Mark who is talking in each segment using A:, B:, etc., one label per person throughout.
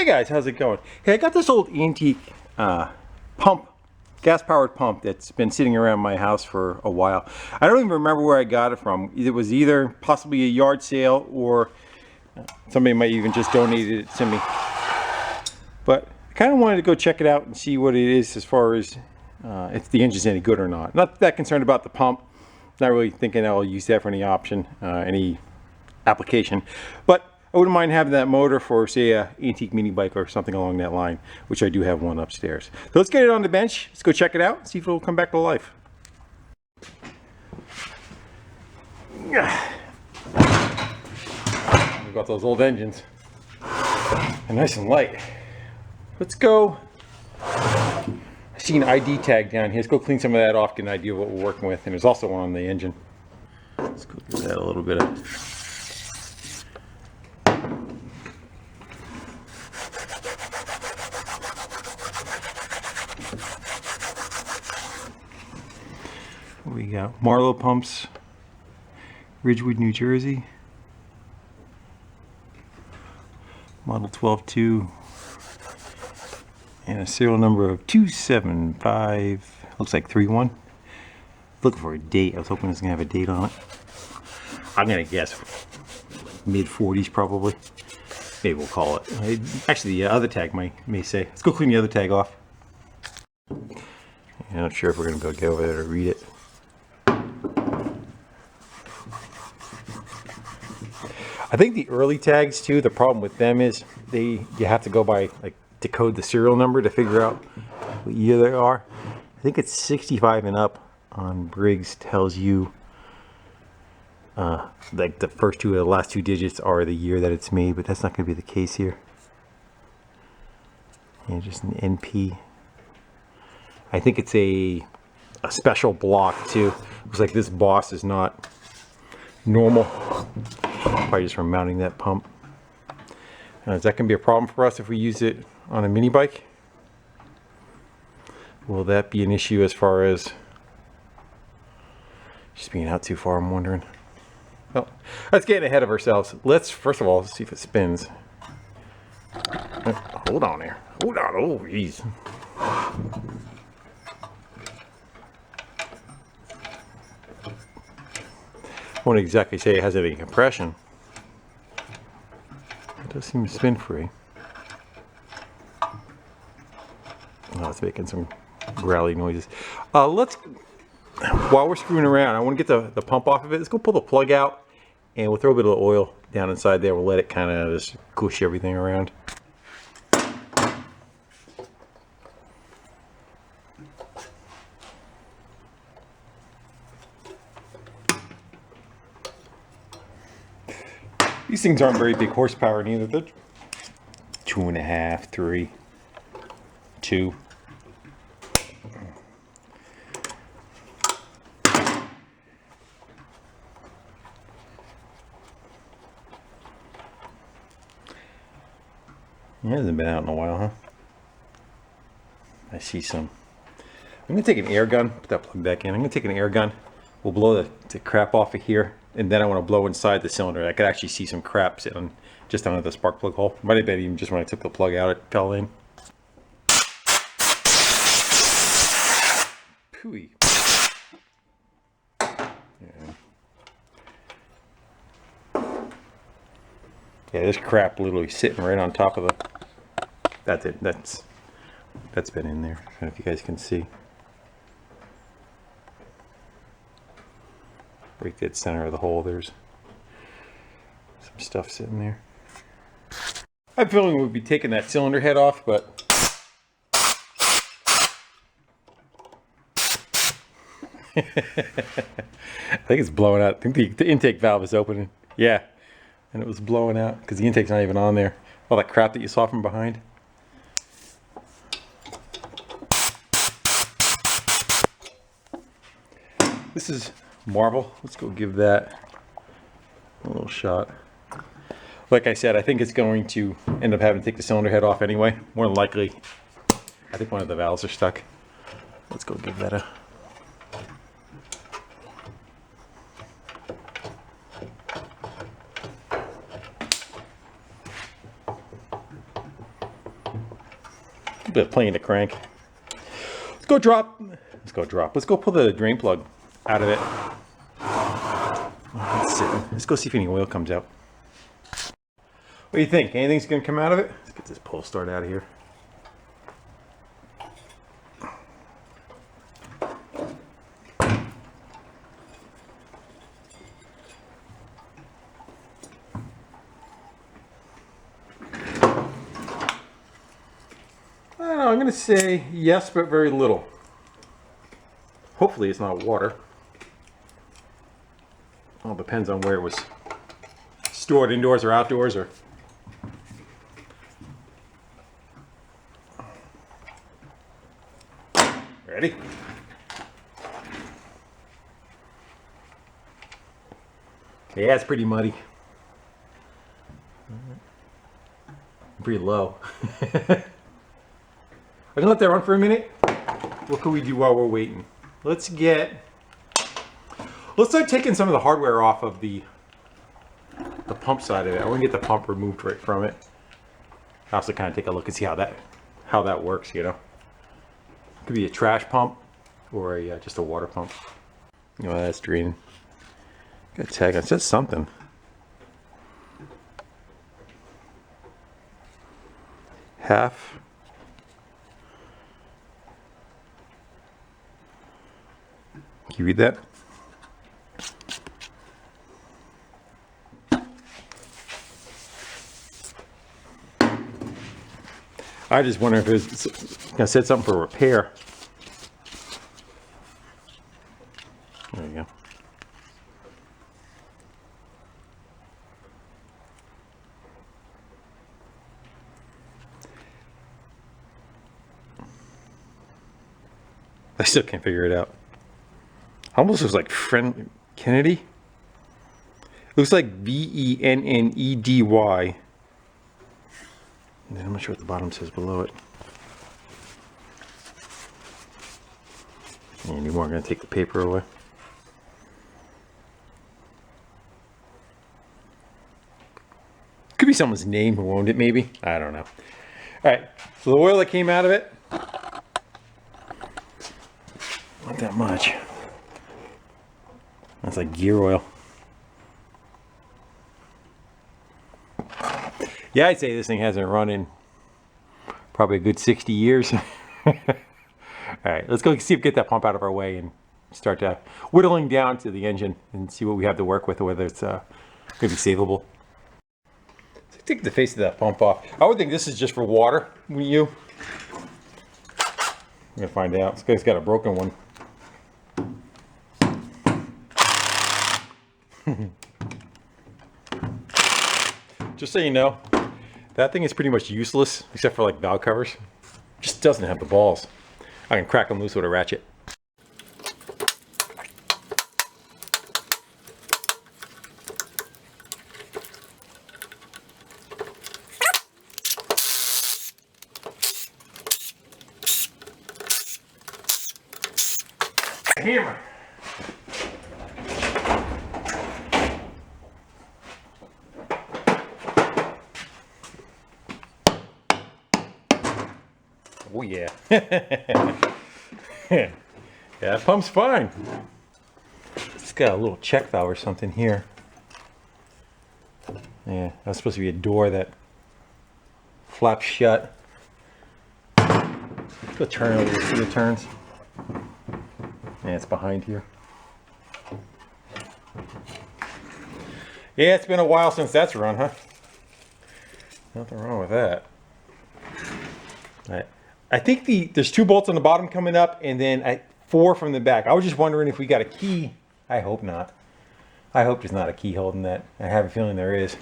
A: Hey guys, how's it going? Hey, I got this old antique pump, gas-powered pump that's been sitting around my house for a while. I don't even remember where I got it from. It was either possibly a yard sale or somebody might even just donated it to me. But I kind of wanted to go check it out and see what it is as far as if the engine's any good or not. Not that concerned about the pump. Not really thinking I'll use that for any option, any application. But I wouldn't mind having that motor for, say, a antique mini bike or something along that line, which I do have one upstairs. So let's get it on the bench. Let's go check it out and see if it'll come back to life. We've got those old engines. They're nice and light. Let's go. I see an ID tag down here. Let's go clean some of that off, get an idea of what we're working with. And there's also one on the engine. Let's go give that a little bit of... We got Marlowe pumps, Ridgewood, New Jersey, model 12.2, and a serial number of 275, looks like 31. Looking for a date. I was hoping it was going to have a date on it. I'm going to guess mid 40s probably. Maybe we'll call it. Actually, the other tag may say. Let's go clean the other tag off. I'm not sure if we're going to be able to get over there to read it. I think the early tags too, the problem with them is you have to go by, like, decode the serial number to figure out what year they are. I think it's 65 and up on Briggs tells you like the first two or the last two digits are the year that it's made, but that's not going to be the case here. And just an NP. I think it's a special block too. Looks like this boss is not normal. Probably just from mounting that pump. Is that going to be a problem for us if we use it on a mini bike? Will that be an issue as far as just being out too far, I'm wondering. Well, let's get ahead of ourselves. Let's first of all see if it spins. Hold on there. Hold on. Oh, jeez. I won't exactly say it has any compression. It does seem to spin free. Oh, it's making some growly noises. While we're screwing around, I want to get the pump off of it. Let's go pull the plug out, and we'll throw a bit of oil down inside there. We'll let it kind of just gush everything around. These things aren't very big horsepower neither. They're 2.5, 3, 2. It hasn't been out in a while, huh? I see some. I'm going to take an air gun, put that plug back in. I'm going to take an air gun. We'll blow the crap off of here. And then I want to blow inside the cylinder. I could actually see some crap sitting just under the spark plug hole. Might have been even just when I took the plug out, it fell in. Pooey. Yeah, this crap literally sitting right on top of the... That's it. That's been in there. I don't know if you guys can see. Right dead center of the hole, there's some stuff sitting there. I have a feeling we'll be taking that cylinder head off, but I think it's blowing out. I think the intake valve is opening. Yeah, and it was blowing out because the intake's not even on there. All that crap that you saw from behind. This is marble. Let's go give that a little shot. Like I said, I think it's going to end up having to take the cylinder head off anyway. More than likely, I think one of the valves are stuck. Let's go give that a... But playing the crank. Let's go drop. Let's go pull the drain plug out of it. Let's go see if any oil comes out. What do you think? Anything's gonna come out of it? Let's get this pull start out of here. I don't know, I'm gonna say yes, but very little. Hopefully it's not water. All depends on where it was stored, indoors or outdoors, or ready? Yeah, it's pretty muddy. Pretty low. I'm gonna let that run for a minute. What can we do while we're waiting? Let's start taking some of the hardware off of the pump side of it. I want to get the pump removed right from it. I also kind of take a look and see how that works, you know. It could be a trash pump or just a water pump. You know, that's draining. Got a tag. It says something. Half. Can you read that? I just wonder if it's gonna say something for repair. There you go. I still can't figure it out. Almost looks like friend Kennedy. It looks like Vennedy. And then I'm not sure what the bottom says below it. Anymore, I'm going to take the paper away. Could be someone's name who owned it, maybe. I don't know. Alright, so the oil that came out of it, not that much. That's like gear oil. Yeah, I'd say this thing hasn't run in probably a good 60 years. All right, let's go see if we get that pump out of our way and start whittling down to the engine and see what we have to work with, whether it's going to be savable. So take the face of that pump off. I would think this is just for water, wouldn't you? I'm going to find out. This guy's got a broken one. Just so you know, that thing is pretty much useless except for like valve covers. Just doesn't have the balls. I can crack them loose with a ratchet. Hammer. Oh yeah. Yeah, that pump's fine. It's got a little check valve or something here. Yeah, that's supposed to be a door that flaps shut. Go turn over to see the turns. Yeah, it's behind here. Yeah, it's been a while since that's run, huh? Nothing wrong with that. All right. I think there's 2 bolts on the bottom coming up, and then 4 from the back. I was just wondering if we got a key. I hope not. I hope there's not a key holding that. I have a feeling there is.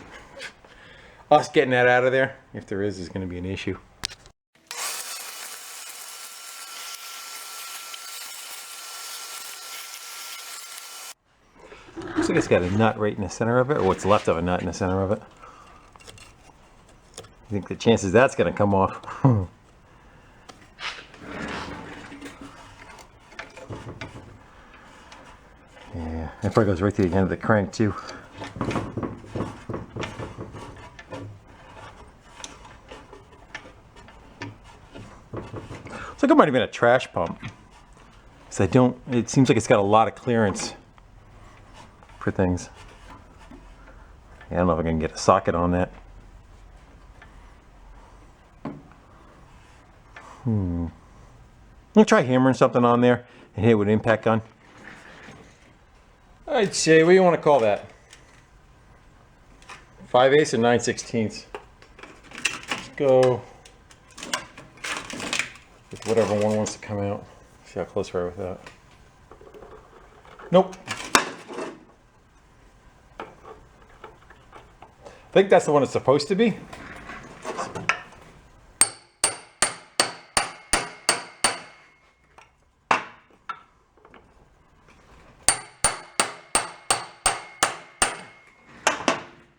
A: Us getting that out of there, if there is going to be an issue. Looks like it's got a nut right in the center of it, or what's left of a nut in the center of it. I think the chances that's going to come off. Yeah, that probably goes right to the end of the crank too. Looks like it might have been a trash pump. Because it seems like it's got a lot of clearance for things. I don't know if I can get a socket on that. I'm gonna try hammering something on there and hit it with an impact gun. I'd say, what do you want to call that? 5/8 or 9/16. Let's go with whatever one wants to come out. See how close we are with that. Nope. I think that's the one it's supposed to be.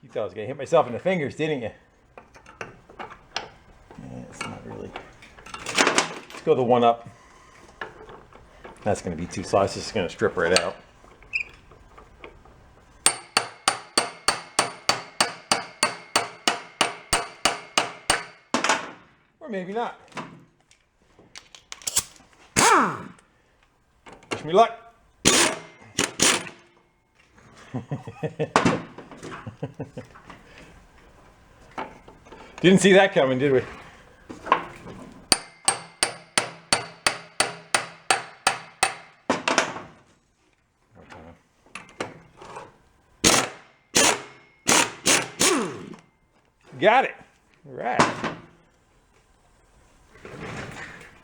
A: You thought I was going to hit myself in the fingers, didn't you? Yeah, it's not really. Let's go the one up. That's going to be too sliced. It's going to strip right out. Or maybe not. Wish me luck. Didn't see that coming, did we? Got it. All right.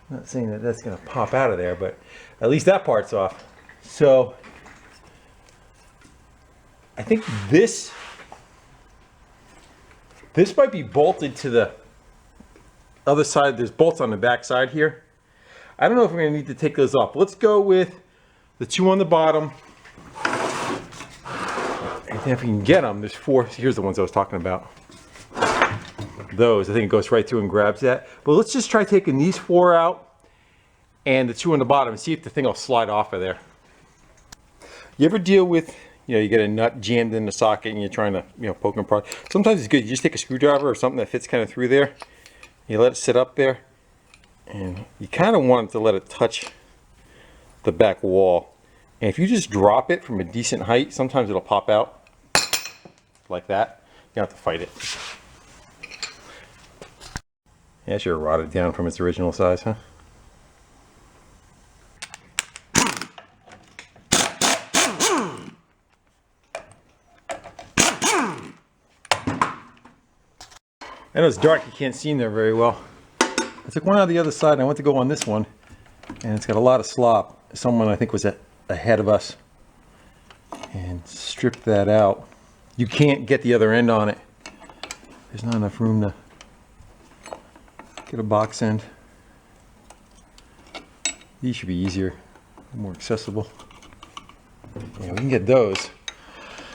A: Not saying that that's going to pop out of there, but at least that part's off. So I think this might be bolted to the other side. There's bolts on the back side here. I don't know if we're going to need to take those off. Let's go with the two on the bottom. And if we can get them, there's four. Here's the ones I was talking about. Those, I think it goes right through and grabs that. But let's just try taking these four out and the two on the bottom and see if the thing will slide off of there. You ever deal with, you get a nut jammed in the socket and you're trying to, poke and prod? Sometimes it's good. You just take a screwdriver or something that fits kind of through there. You let it sit up there and you kind of want it to let it touch the back wall. And if you just drop it from a decent height, sometimes it'll pop out like that. You don't have to fight it. Yeah, sure rotted down from its original size, huh? I know it's dark, you can't see in there very well. I took one out of the other side and I went to go on this one, and it's got a lot of slop. Someone I think was ahead of us and stripped that out. You can't get the other end on it. There's not enough room to get a box end. These should be easier, more accessible. Yeah, we can get those.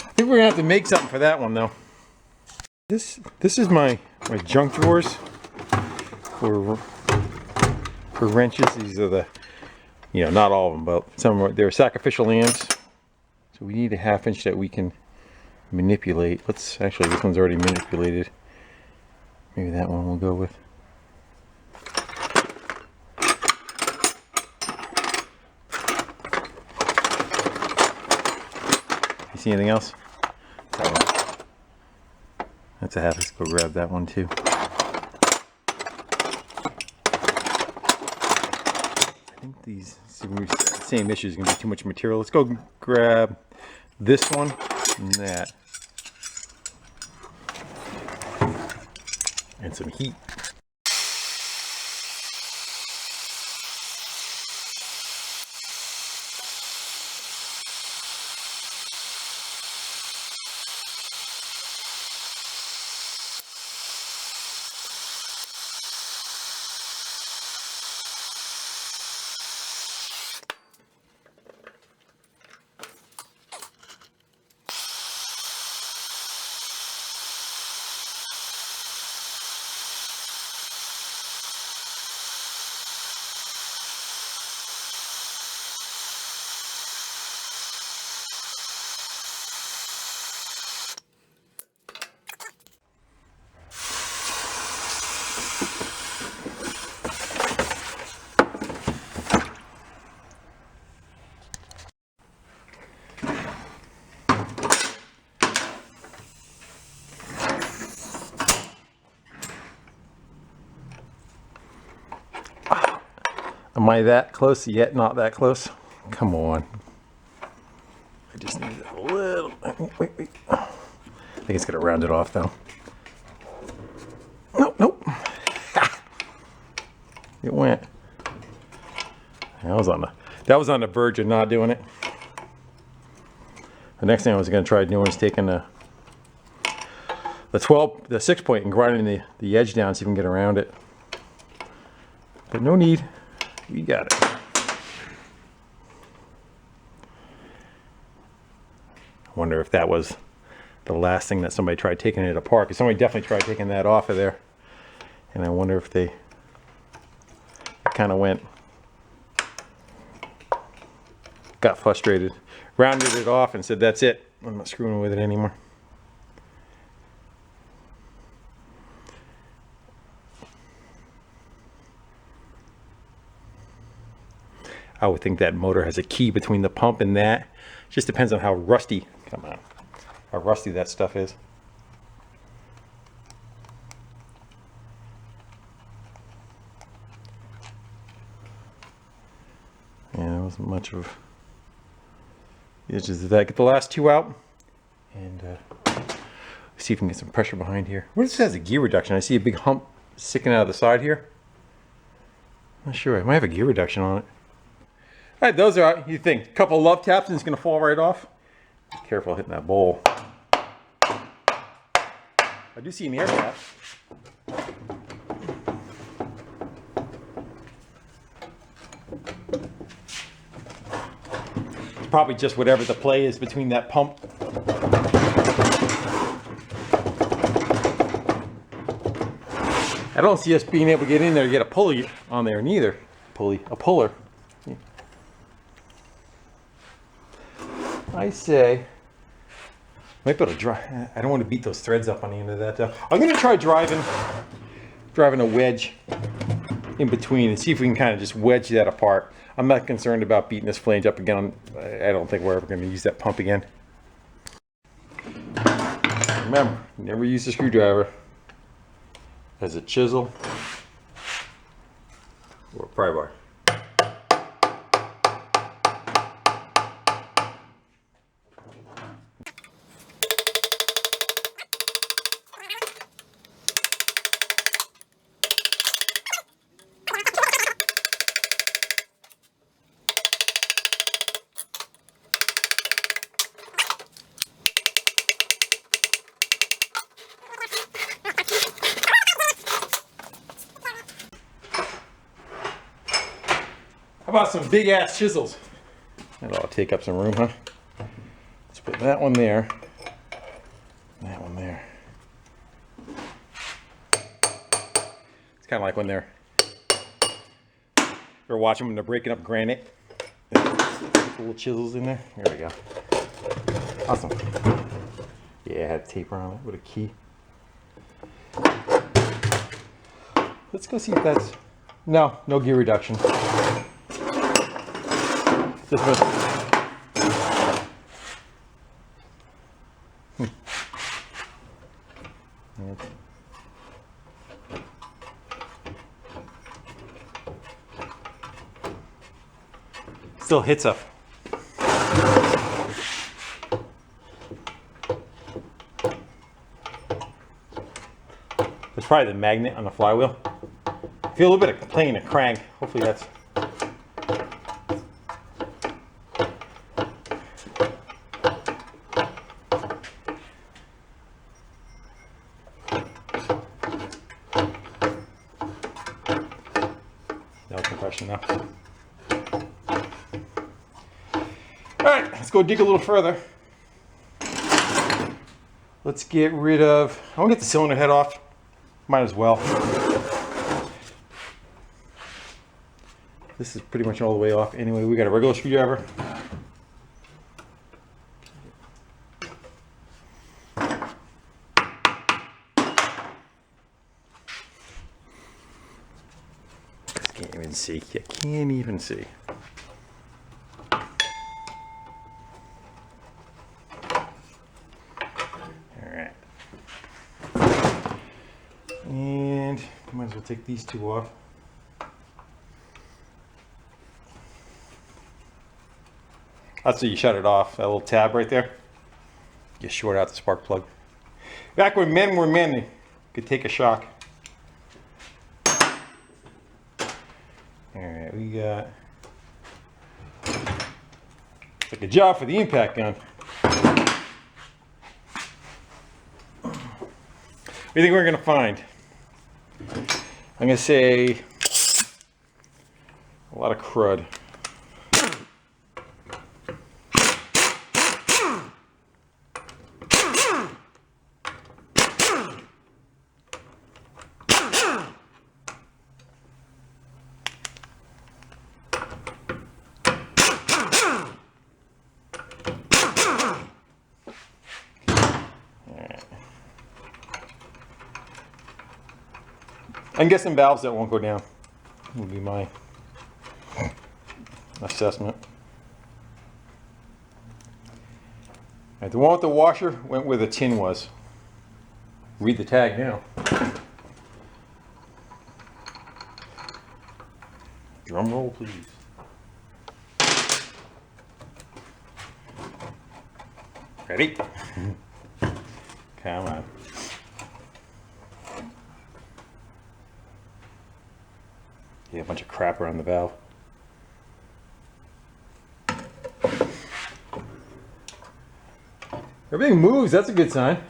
A: I think we're gonna have to make something for that one though. This is my junk drawers for wrenches. These are the, not all of them, but some are, they're sacrificial lambs. So we need a 1/2 inch that we can manipulate. Actually, this one's already manipulated. Maybe that one we'll go with. You see anything else? That's a 1/2. Let's go grab that one too. I think these same issue is going to be too much material. Let's go grab this one and that. And some heat. Am I that close yet? Not that close? Come on. I just need a little. Wait. I think it's gonna round it off though. Nope. It went. That was on the verge of not doing it. The next thing I was gonna try doing is taking the 6 point and grinding the edge down, so you can get around it. But no need. We got it. I wonder if that was the last thing that somebody tried taking it apart, because somebody definitely tried taking that off of there. And I wonder if they kind of got frustrated, rounded it off and said, that's it. I'm not screwing with it anymore. I would think that motor has a key between the pump and that. Just depends on how rusty, how rusty that stuff is. Yeah, there wasn't much of the edges of that. Get the last two out and see if we can get some pressure behind here. What if this has a gear reduction? I see a big hump sticking out of the side here. I'm not sure. I might have a gear reduction on it. All right, those are out. You think a couple of love taps and it's going to fall right off? Be careful hitting that bowl. I do see an air tap. It's probably just whatever the play is between that pump. I don't see us being able to get in there to get a pulley on there neither. A puller. I say, might be able to drive. I don't want to beat those threads up on the end of that though. I'm going to try driving a wedge in between and see if we can kind of just wedge that apart. I'm not concerned about beating this flange up again. I don't think we're ever going to use that pump again. Remember, never use a screwdriver as a chisel or a pry bar. How about some big ass chisels? That'll take up some room, huh? Let's put that one there. That one there. It's kind of like when they're watching when they're breaking up granite. Little chisels in there. There we go. Awesome. Yeah, I had taper on it with a key. Let's go see if that's... No gear reduction. Just with... Still hits up. There's probably the magnet on the flywheel. I feel a little bit of playing a crank. Hopefully that's... No compression now. Alright, let's go dig a little further. Let's get rid of... I want to get the cylinder head off. Might as well. This is pretty much all the way off. Anyway, we got a regular screwdriver. Can't even see. You can't even see. Alright. And might as well take these two off. That's how you shut it off. That little tab right there. You short out the spark plug. Back when men were men, they could take a shock. Alright, we got like a job for the impact gun. What do you think we're going to find? I'm going to say a lot of crud. I can get some valves that won't go down. Would be my assessment. Right, the one with the washer went where the tin was. Read the tag now. Drum roll, please. Ready? Come on. Yeah, a bunch of crap around the valve. Everything moves, that's a good sign.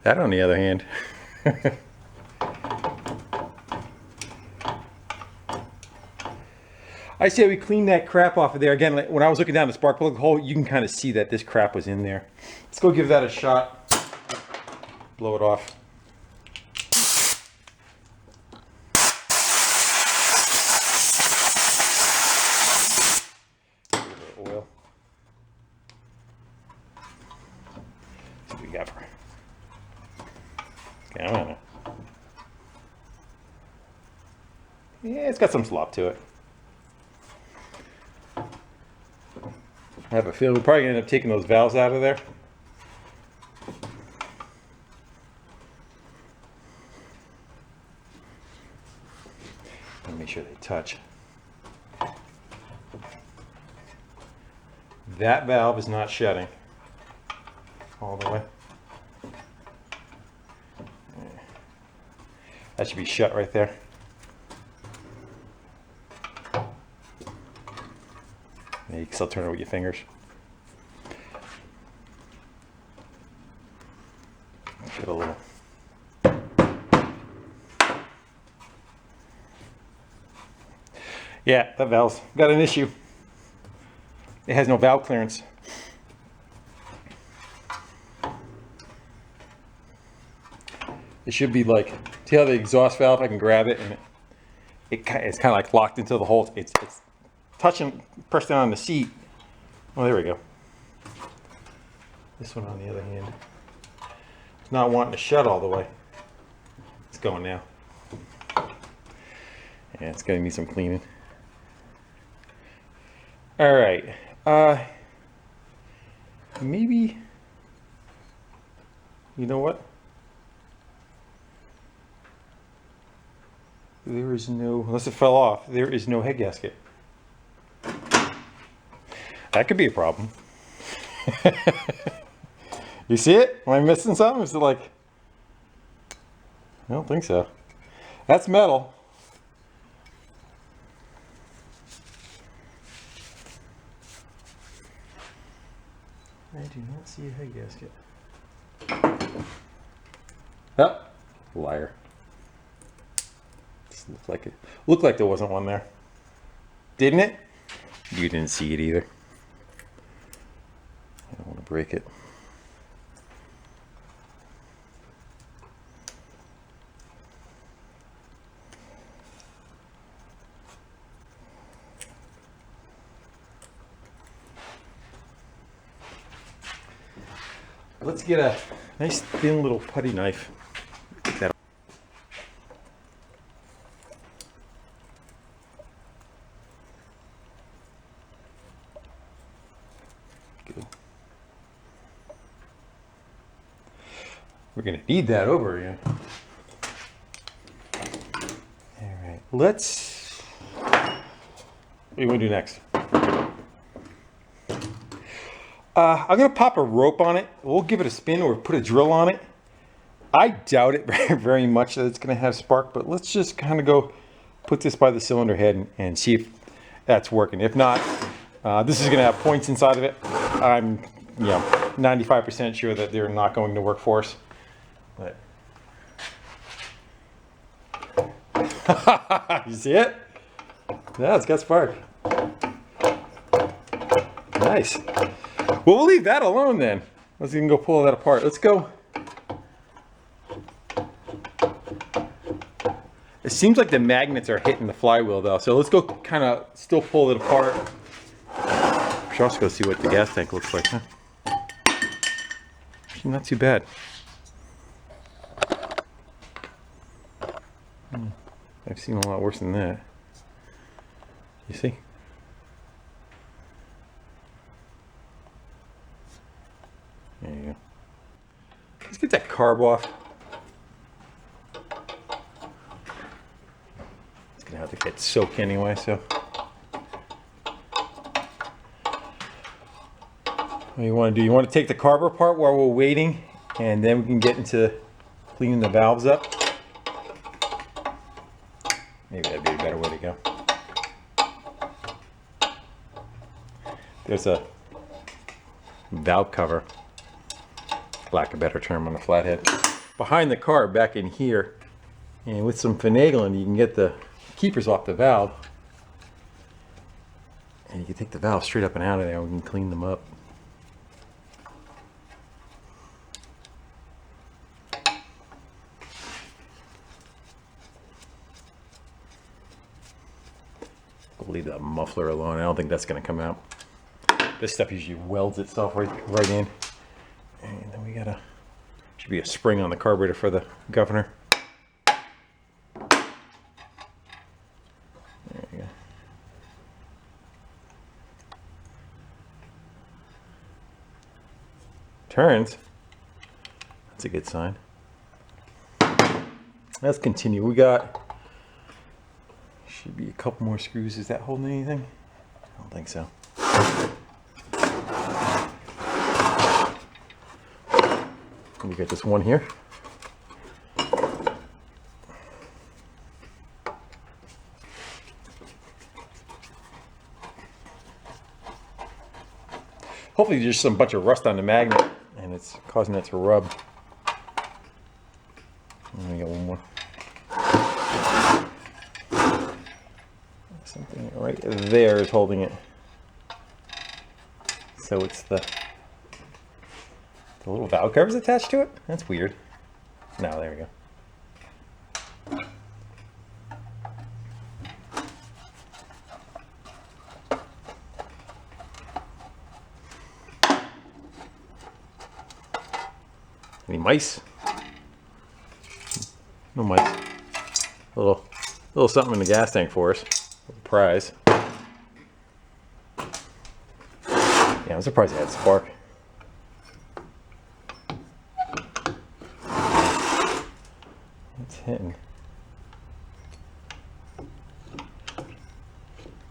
A: That on the other hand. I say we clean that crap off of there. Again, when I was looking down the spark plug hole, you can kind of see that this crap was in there. Let's go give that a shot. Blow it off. Oil. What do we got for? Come on. Yeah, it's got some slop to it. I have a feeling we're probably going to end up taking those valves out of there. Let me make sure they touch. That valve is not shutting all the way. That should be shut right there. You can still turn it with your fingers. Get a little. Yeah, that valve's got an issue. It has no valve clearance. It should be like, see how the exhaust valve, I can grab it and it's kind of like locked into the hole. It's touching, press down on the seat. Oh, there we go. This one on the other hand, it's not wanting to shut all the way. It's going now. Yeah, it's gonna need some cleaning. All right, maybe, you know what? There is no, unless it fell off, there is no head gasket. That could be a problem. You see it? Am I missing something? Is it like, I don't think so. That's metal. I do not see a head gasket. Oh, liar. This looked like there wasn't one there. Didn't it? You didn't see it either. I don't want to break it. Let's get a nice thin little putty knife. Good. We're gonna need that over again. All right, let's do you want to do next? I'm going to pop a rope on it. We'll give it a spin or put a drill on it. I doubt it very much that it's going to have spark, but let's just kind of go put this by the cylinder head and see if that's working. If not, this is going to have points inside of it. I'm 95% sure that they're not going to work for us. But you see it? Yeah, it's got spark. Nice. Well, we'll leave that alone then. Let's even go pull that apart. Let's go. It seems like the magnets are hitting the flywheel though, so let's go kind of still pull it apart. We should also go see what the gas tank looks like, huh? Actually, not too bad. I've seen a lot worse than that. You see? There you go. Let's get that carb off. It's gonna have to get soaked anyway, so. What do you want to do? You want to take the carb apart while we're waiting, and then we can get into cleaning the valves up? Maybe that'd be a better way to go. There's a valve cover, lack of a better term, on the flathead behind the carb back in here, and with some finagling you can get the keepers off the valve, and you can take the valve straight up and out of there and we can clean them up. We'll leave that muffler alone. I don't think that's going to come out. This stuff usually welds itself right in. And then we gotta, should be a spring on the carburetor for the governor. There you go. Turns. That's a good sign. Let's continue. We got, should be a couple more screws. Is that holding anything? I don't think so. We got this one here. Hopefully there's just some bunch of rust on the magnet and it's causing it to rub. And we got one more. Something right there is holding it. So it's the little valve cover's attached to it? That's weird. No, there we go. Any mice? No mice. A little something in the gas tank for us. A little prize. Yeah, I'm surprised it had spark. Hitting. I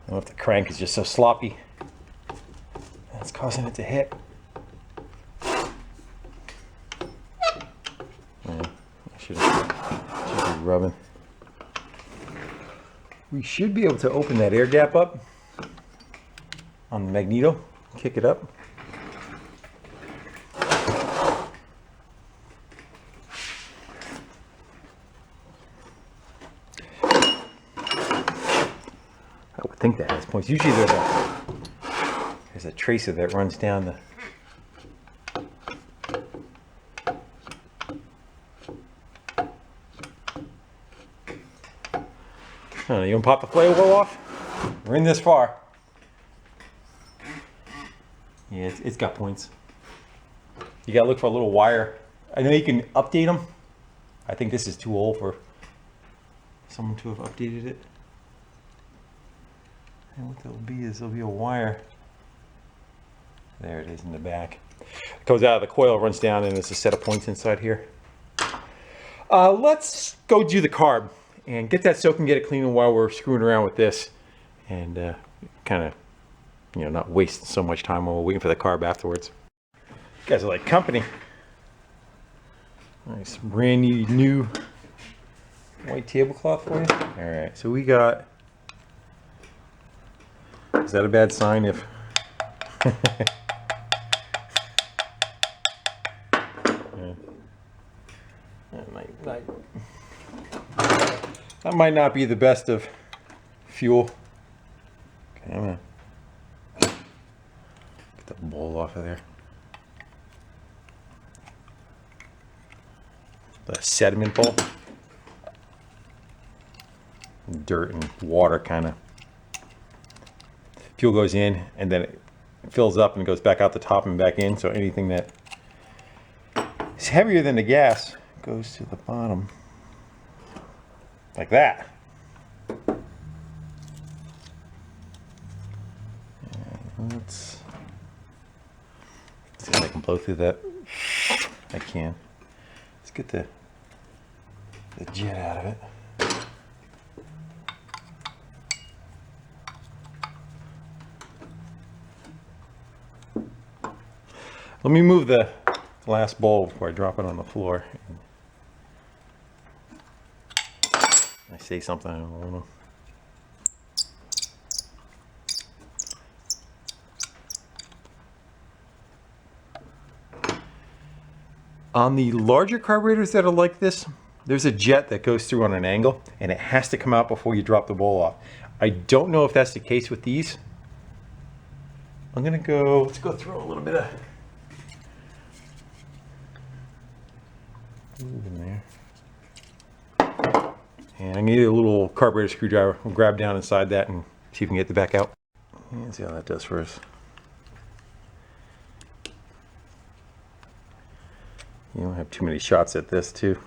A: don't know if the crank is just so sloppy that's causing it to hit. Yeah, I should be rubbing. We should be able to open that air gap up on the magneto, kick it up. I think that has points. Usually there's a tracer that runs down the. Oh, you gonna pop the flywheel off? We're in this far. Yeah, it's got points. You gotta look for a little wire. I know you can update them. I think this is too old for someone to have updated it. And what there'll be is there'll be a wire. There it is in the back. It goes out of the coil, runs down, and there's a set of points inside here. Let's go do the carb and get that soaked and get it clean while we're screwing around with this. and kind of, you know, not wasting so much time while we're waiting for the carb afterwards. You guys are like company. Nice brand new white tablecloth for you. All right, so we got. Is that a bad sign if? That might not be the best of fuel. Okay, I'm gonna get the bowl off of there. The sediment bowl. Dirt and water kind of. Fuel goes in and then it fills up and goes back out the top and back in. So anything that is heavier than the gas goes to the bottom. Like that. Let's see if I can blow through that. I can. Let's get the jet out of it. Let me move the last bowl before I drop it on the floor. I say something, I don't know. On the larger carburetors that are like this, there's a jet that goes through on an angle and it has to come out before you drop the bowl off. I don't know if that's the case with these. I'm gonna go, let's go through a little bit of in there. And I'm gonna need a little carburetor screwdriver. We'll grab down inside that and see if we can get the back out. And see how that does for us. You don't have too many shots at this too.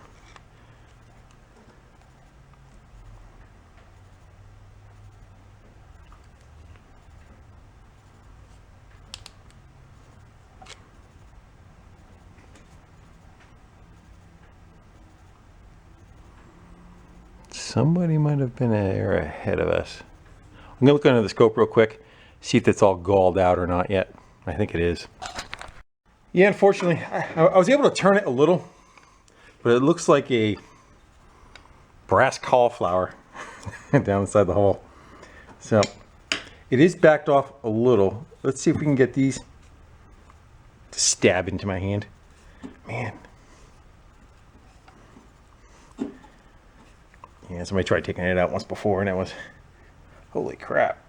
A: Somebody might have been an error ahead of us. I'm gonna look under the scope real quick, see if it's all galled out or not yet. I think it is. Yeah, unfortunately, I was able to turn it a little, but it looks like a brass cauliflower down inside the hole. So it is backed off a little. Let's see if we can get these to stab into my hand. Man. Yeah, somebody tried taking it out once before and it was, holy crap.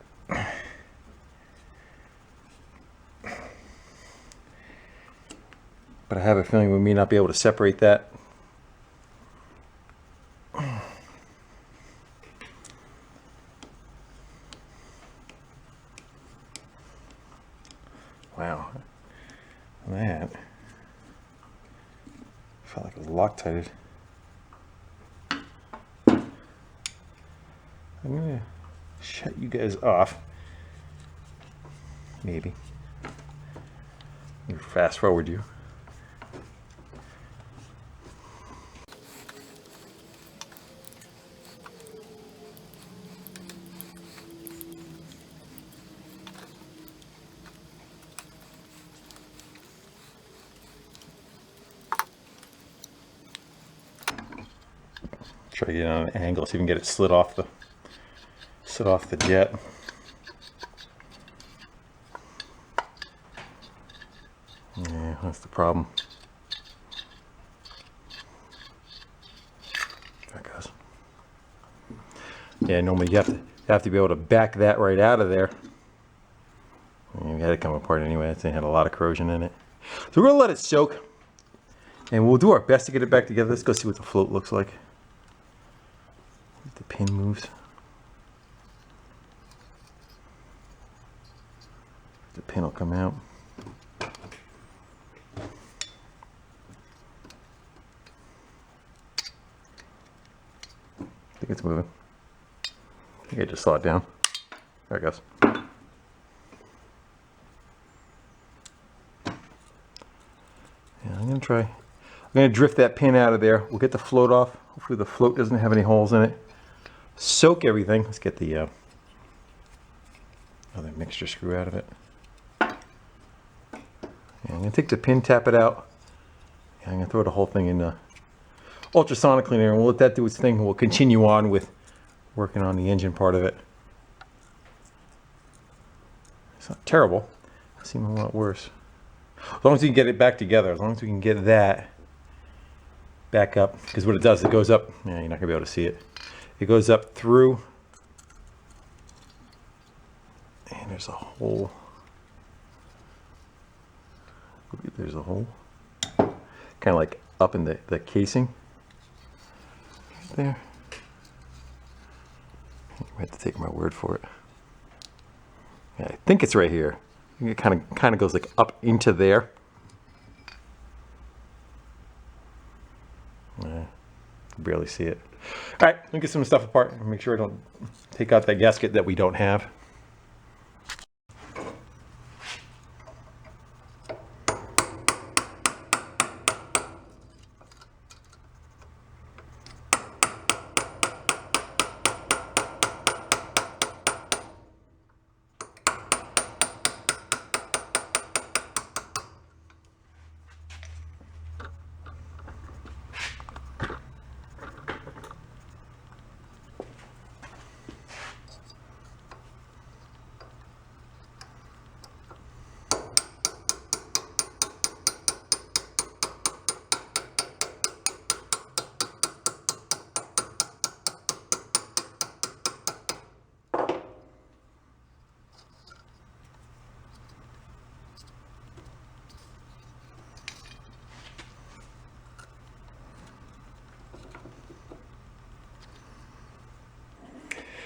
A: But I have a feeling we may not be able to separate that. Wow. That felt like it was Loctited. I'm gonna shut you guys off. Maybe. Fast forward you. Try to get on an angle so you can get it slid off the jet. Yeah, that's the problem. There it goes. Yeah, normally you have to be able to back that right out of there. And you had it come apart anyway. It had a lot of corrosion in it. So we're gonna let it soak, and we'll do our best to get it back together. Let's go see what the float looks like. The pin moves. The pin will come out. I think it's moving. I think I just saw it down. There it goes. Yeah, I'm gonna drift that pin out of there. We'll get the float off. Hopefully the float doesn't have any holes in it. Soak everything. Let's get the another mixture screw out of it. And I'm going to take the pin, tap it out. And I'm going to throw the whole thing in the ultrasonic cleaner, and we'll let that do its thing. We'll continue on with working on the engine part of it. It's not terrible. It seems a lot worse. As long as we can get it back together, as long as we can get that back up, because what it does, it goes up, yeah, you're not gonna be able to see it. It goes up through, and there's a hole. There's a hole, kind of like up in the casing. Right there. I have to take my word for it. Yeah, I think it's right here. It kind of goes like up into there. Barely see it. All right, let me get some stuff apart and make sure I don't take out that gasket that we don't have.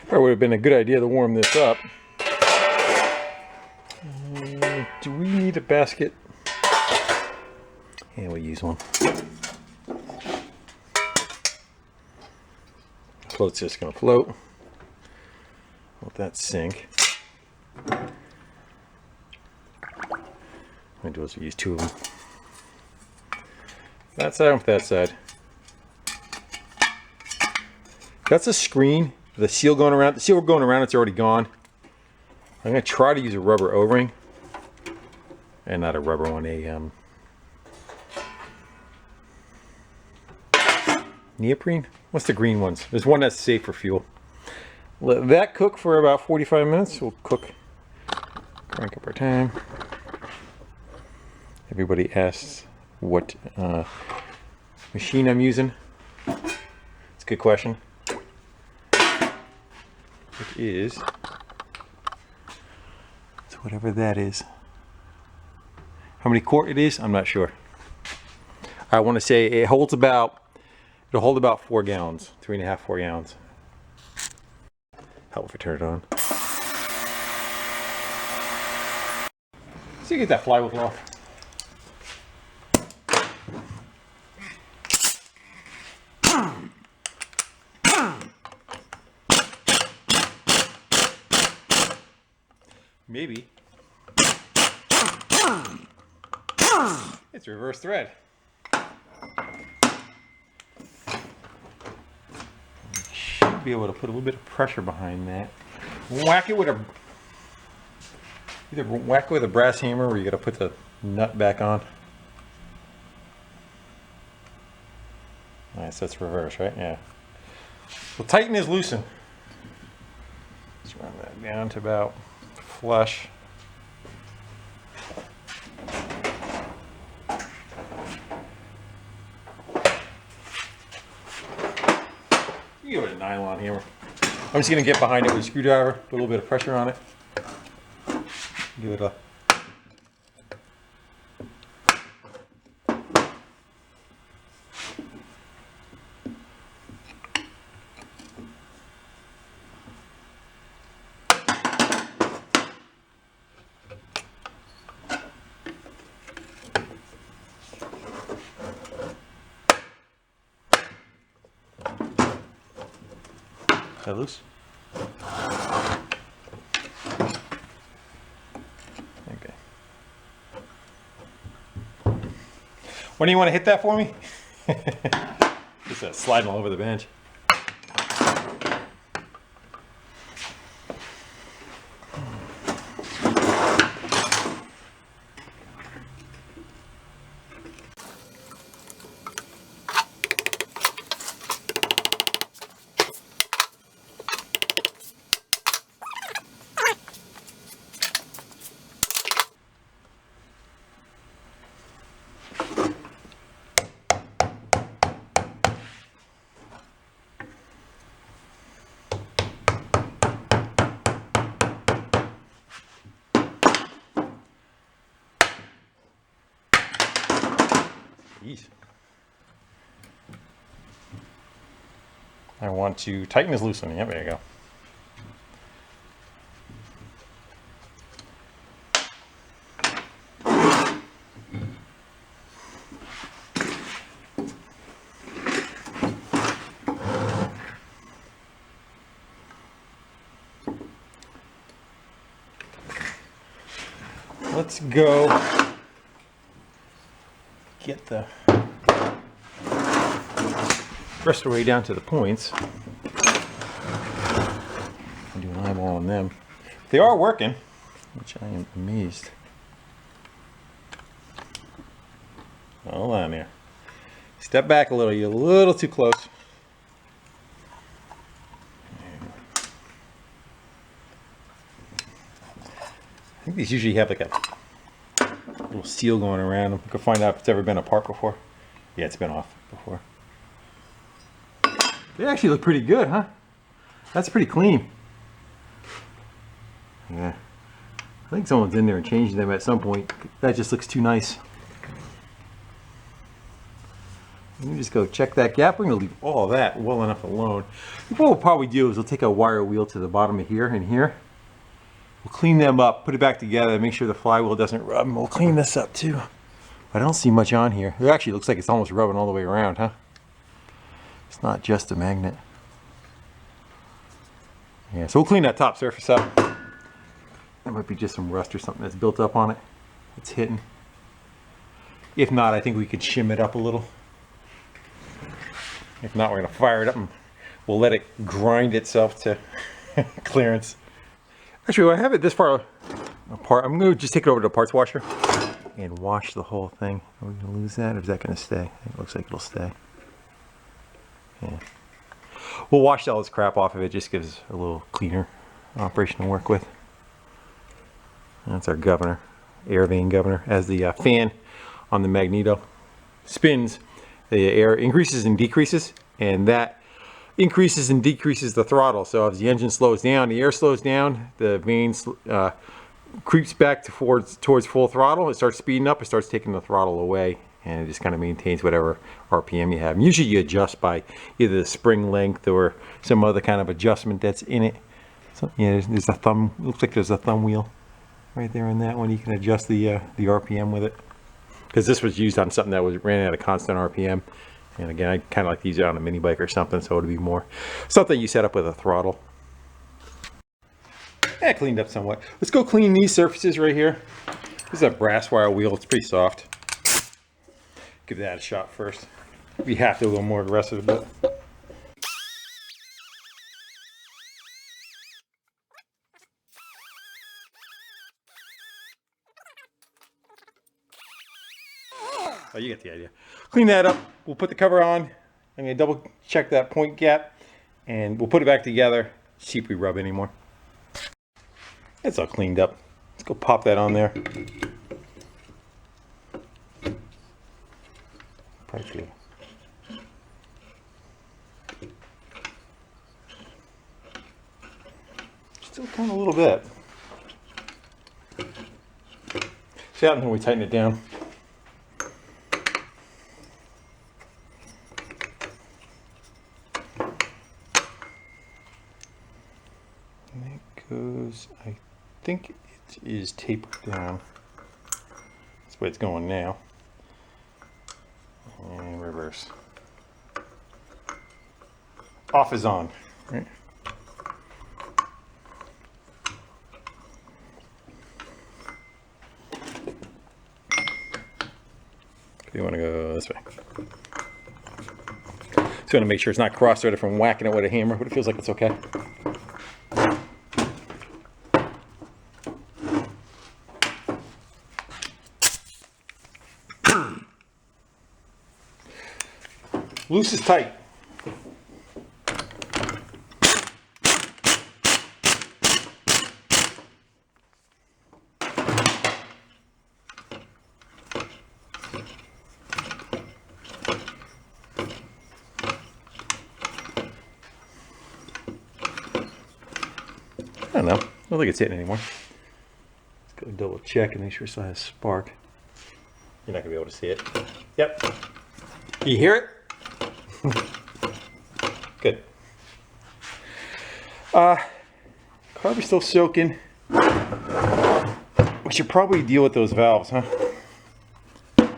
A: Probably would have been a good idea to warm this up. Do we need a basket? Yeah, we'll use one. Float's just going to float. Let that sink. What I do is we use two of them. That side and that side. That's a screen. The seal going around. The seal going around, it's already gone. I'm going to try to use a rubber O-ring. And not a rubber one, a neoprene? What's the green ones? There's one that's safe for fuel. Let that cook for about 45 minutes. We'll cook, crank up our time. Everybody asks what machine I'm using. It's a good question. It is, so whatever that is. How many quart it is, I'm not sure. I want to say it holds about, it'll hold about 4 gallons, 3.5, 4 gallons. Help if I turn it on. So you get that flywheel off. Maybe. It's reverse thread. Should be able to put a little bit of pressure behind that. Whack it with a, either whack it with a brass hammer or you gotta put the nut back on. Nice, that's reverse, right? Yeah. Well, tighten is loosen. Let's run that down to about flush. You give it a nylon hammer. I'm just going to get behind it with a screwdriver, put a little bit of pressure on it. Give it a Is that loose? Okay. When do you want to hit that for me? Just sliding all over the bench. I want to tighten this loose one. Yep, there you go. Let's go get the rest of the way down to the points. I'll do an eyeball on them. They are working, which I am amazed. Hold on there. Step back a little. You're a little too close. I think these usually have like a little seal going around them. You can find out if it's ever been apart before. Yeah, it's been off before. They actually look pretty good, huh? That's pretty clean. Yeah. I think someone's in there and changing them at some point. That just looks too nice. Let me just go check that gap. We're going to leave all of that well enough alone. What we'll probably do is we'll take a wire wheel to the bottom of here and here. We'll clean them up, put it back together, make sure the flywheel doesn't rub, and we'll clean this up too. But I don't see much on here. It actually looks like it's almost rubbing all the way around, huh? It's not just a magnet. Yeah, so we'll clean that top surface up. That might be just some rust or something that's built up on it. It's hitting. If not, I think we could shim it up a little. If not, we're going to fire it up and we'll let it grind itself to clearance. Actually, I have it this far apart. I'm going to just take it over to the parts washer and wash the whole thing. Are we going to lose that or is that going to stay? It looks like it'll stay. Yeah. We'll wash all this crap off of it. Just gives a little cleaner operation to work with. That's our governor, air vane governor. As the fan on the magneto spins, the air increases and decreases, and that increases and decreases the throttle. So as the engine slows down, the air slows down, the vane creeps back towards full throttle. It starts speeding up, it starts taking the throttle away, and it just kind of maintains whatever RPM you have. And usually you adjust by either the spring length or some other kind of adjustment that's in it. So yeah, there's a thumb, looks like there's a thumb wheel right there in that one. You can adjust the RPM with it. Because this was used on something that was ran at a constant RPM. And again, I kind of like to use it on a mini bike or something, so it would be more something you set up with a throttle. Yeah, cleaned up somewhat. Let's go clean these surfaces right here. This is a brass wire wheel. It's pretty soft. Give that a shot first. We have to a little more aggressive, but. Oh, you get the idea. Clean that up. We'll put the cover on. I'm going to double check that point gap and we'll put it back together. See if we rub anymore. It's all cleaned up. Let's go pop that on there. Probably good. Still kind of a little bit. See what happens when we tighten it down. Goes, I think it is tapered down. That's the way it's going now. And reverse. Off is on. Right. You want to go this way. Just want to make sure it's not cross-threaded from whacking it with a hammer, but it feels like it's okay. Loose is tight. I don't know. I don't think it's hitting anymore. Let's go double check and make sure it still has spark. You're not going to be able to see it. Yep. You hear it? Good. Carb is still soaking. We should probably deal with those valves, huh? Let's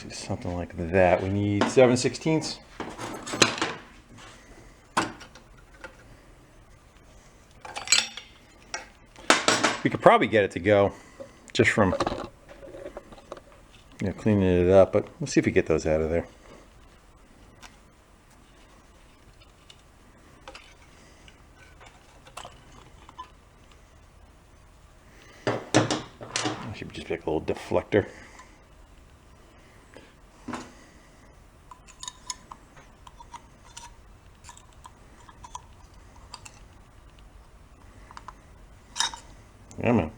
A: do something like that. We need 7/16. We could probably get it to go just from cleaning it up, but we'll see if we get those out of there. That should just be like a little deflector. Yeah, man.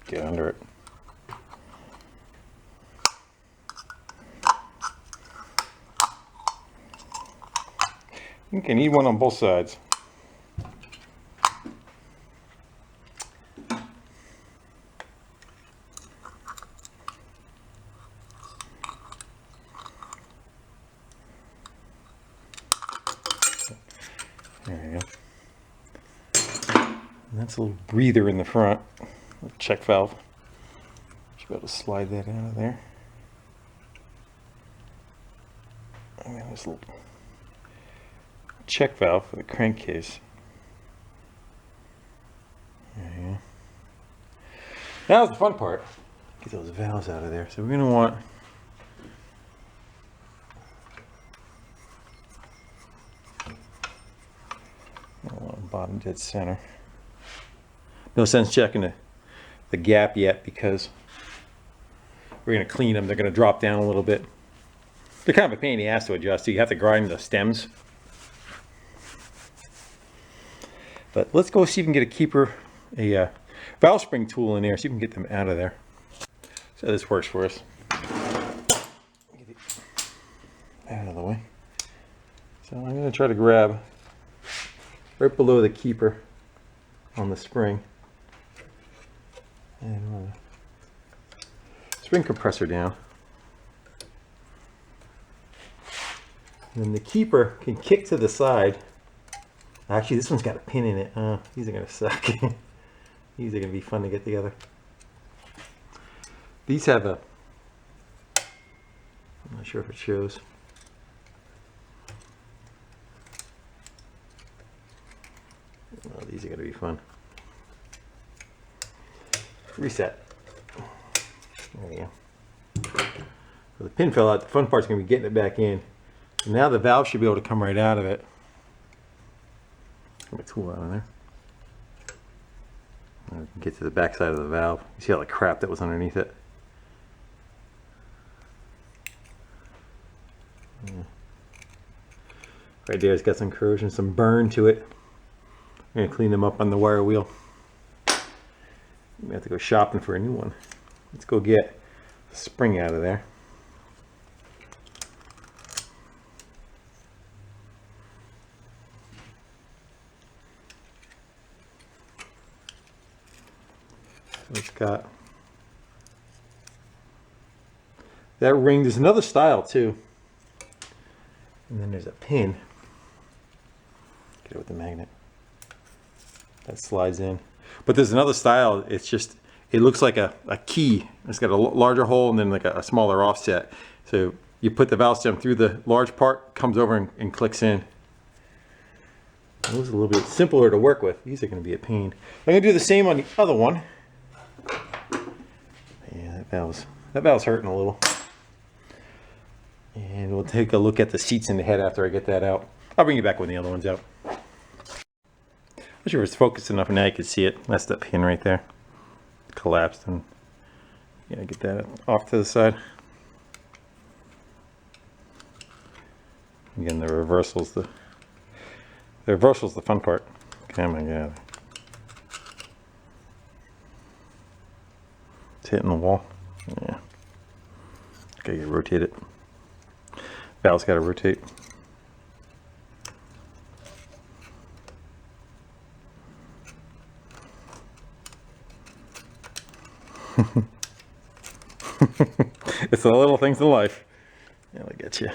A: Get under it. You can need one on both sides. There you go. And that's a little breather in the front, a check valve. Should be able to slide that out of there. And then this little check valve for the crankcase. There you go. Now's the fun part. Get those valves out of there. So we're going to want bottom dead center. No sense checking the gap yet because we're going to clean them. They're going to drop down a little bit. They're kind of a pain in the ass to adjust. So you have to grind the stems. But let's go see if we can get a valve spring tool in there, see if we can get them out of there. So this works for us. Get it out of the way. So I'm going to try to grab right below the keeper on the spring and run the spring compressor down. And then the keeper can kick to the side. Actually, this one's got a pin in it. These are going to suck. These are going to be fun to get together. These have a, I'm not sure if it shows. Oh, these are going to be fun. Reset. There you go. So the pin fell out. The fun part's going to be getting it back in. And now the valve should be able to come right out of it. Get my tool out of there. Get to the back side of the valve. You see all the crap that was underneath it? Yeah. Right there, it's got some corrosion, some burn to it. I'm going to clean them up on the wire wheel. We have to go shopping for a new one. Let's go get the spring out of there. So it's got that ring. There's another style too. And then there's a pin. Get it with the magnet. That slides in. But there's another style. It's just, it looks like a key. It's got a larger hole and then like a smaller offset. So you put the valve stem through the large part, comes over and clicks in. Those are a little bit simpler to work with. These are going to be a pain. I'm going to do the same on the other one. Yeah, that valve's hurting a little. And we'll take a look at the seats in the head after I get that out. I'll bring you back when the other one's out. I'm not sure if it's focused enough. Now you can see it. That's the pin right there. Collapsed, and yeah, get that off to the side. Again, the reversal's the fun part. Oh my god. It's hitting the wall. Yeah. Okay, you rotate it. Valve's got to rotate. It's the little things in life. That'll get you.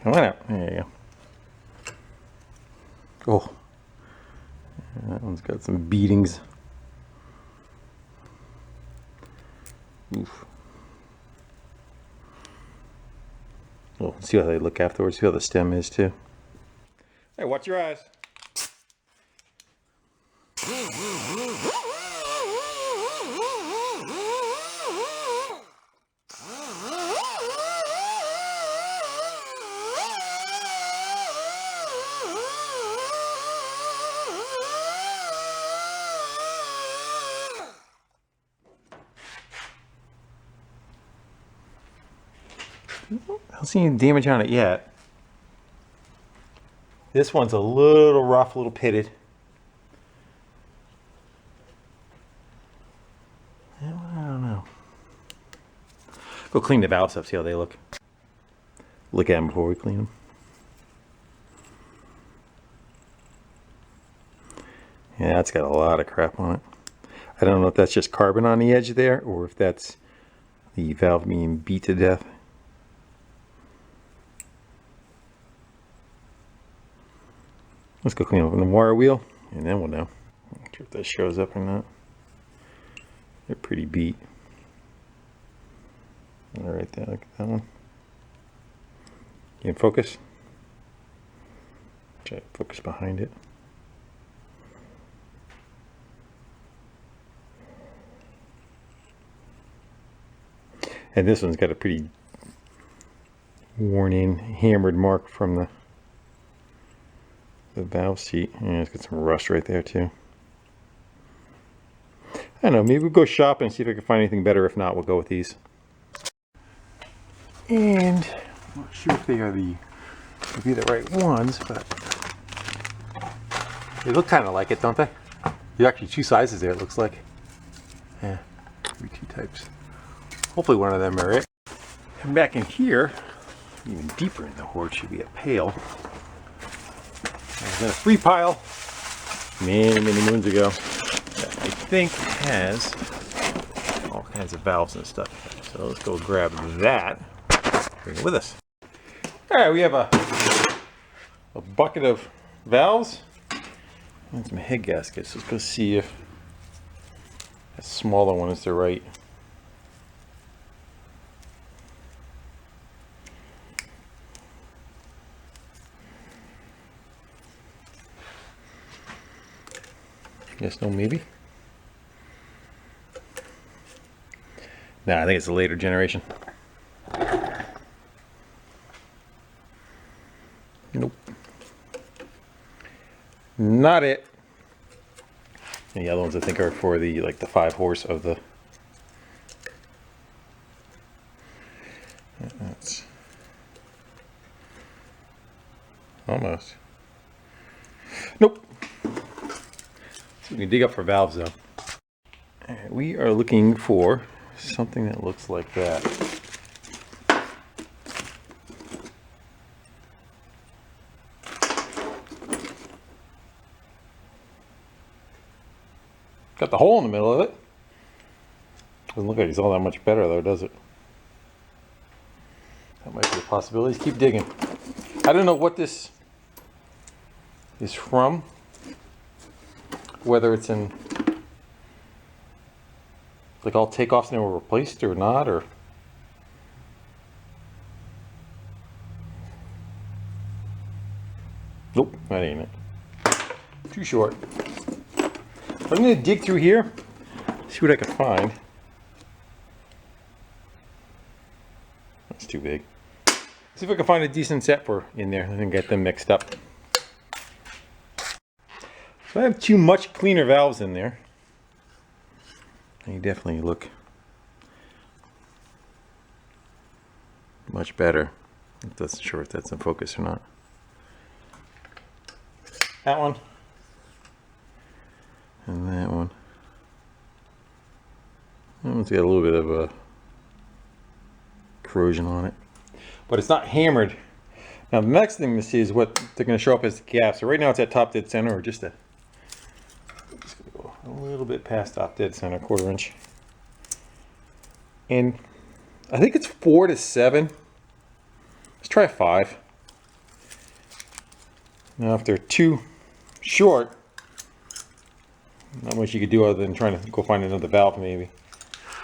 A: Come on out. There you go. Oh, that one's got some beatings. Oof. Oh, see how they look afterwards. See how the stem is too. Hey, watch your eyes. I don't see any damage on it yet. This one's a little rough, a little pitted. I don't know. Go clean the valves up, see how they look. Look at them before we clean them. Yeah, that's got a lot of crap on it. I don't know if that's just carbon on the edge there or if that's the valve being beat to death. Let's go clean up the wire wheel and then we'll know. Not sure if that shows up or not. They're pretty beat. All right there, look at that one. You can focus. Try to focus behind it. And this one's got a pretty worn in, hammered mark from the valve seat. Yeah, it's got some rust right there too. I don't know, maybe we'll go shopping and see if I can find anything better. If not, we'll go with these. And I'm not sure if they are the right ones, but they look kind of like it, don't they? There's actually two sizes there, it looks like. Yeah, maybe two types. Hopefully one of them are it. And back in here, even deeper in the hoard, should be a pail. There's been a free pile many moons ago that I think has all kinds of valves and stuff. So let's go grab that, bring it with us. All right, we have a bucket of valves and some head gaskets. Let's go see if that smaller one is the right. Yes, no, maybe. Nah, I think it's a later generation. Nope. Not it. And the other ones I think are for the like the 5-horse of the. That's almost. Nope. So we can dig up for valves though. And we are looking for something that looks like that. Got the hole in the middle of it. Doesn't look like it's all that much better though, does it? That might be a possibility. Let's keep digging. I don't know what this is from. Whether it's in like all takeoffs and they were replaced or not, or nope, that ain't it. Too short. I'm gonna dig through here, see what I can find. That's too big. See if I can find a decent set for in there and then get them mixed up. So So I have two much cleaner valves in there. They definitely look much better. I'm not sure if that's in focus or not. That one. And that one. That one's got a little bit of a corrosion on it. But it's not hammered. Now the next thing to see is what they're going to show up as the gap. So right now it's at top dead center, or just going to go a little bit past top dead center, 1/4 inch. And I think it's 4 to 7. Let's try 5. Now if they're too short, not much you could do other than trying to go find another valve maybe.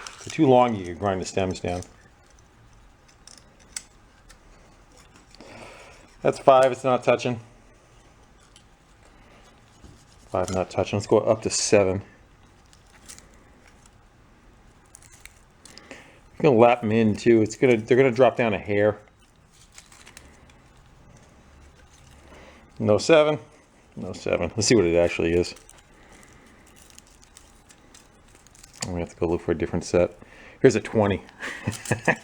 A: If they're too long, you could grind the stems down. That's 5, it's not touching. 5 not touching. Let's go up to 7. I'm gonna lap them in too. They're gonna drop down a hair. No 7. No 7. Let's see what it actually is. I'm gonna have to go look for a different set. Here's a 20. See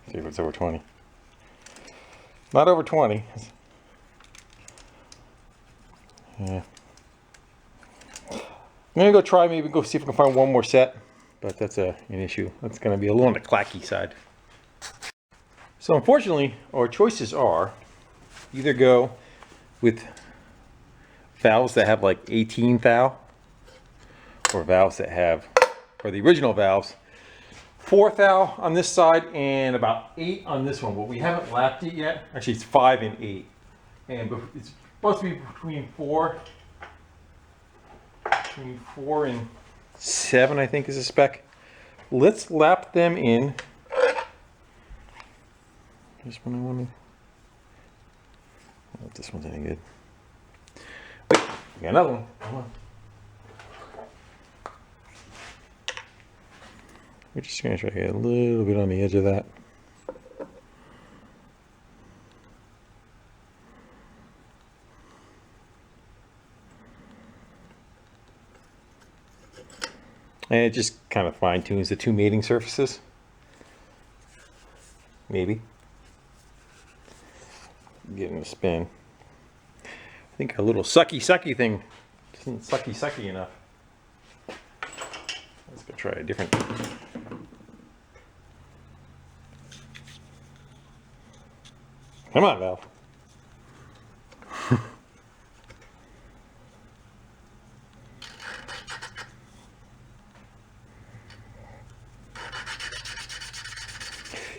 A: if it's over 20. Not over 20. Yeah. I'm gonna go try, maybe go see if I can find one more set, but that's an issue. That's gonna be a little on the clacky side. So unfortunately, our choices are either go with valves that have like 18 thou, or valves that have, or the original valves, 4 thou on this side and about 8 on this one, but we haven't lapped it yet. Actually, it's 5 and 8, and it's supposed to be between 4 and 7, I think is the spec. Let's lap them in. This one I want to. I don't know if this one's any good. Wait, we got another one. Come on. We're just going to try to get a little bit on the edge of that. And it just kind of fine tunes the two mating surfaces. Maybe. Getting a spin. I think our little sucky thing isn't sucky enough. Let's go try a different. Come on, valve.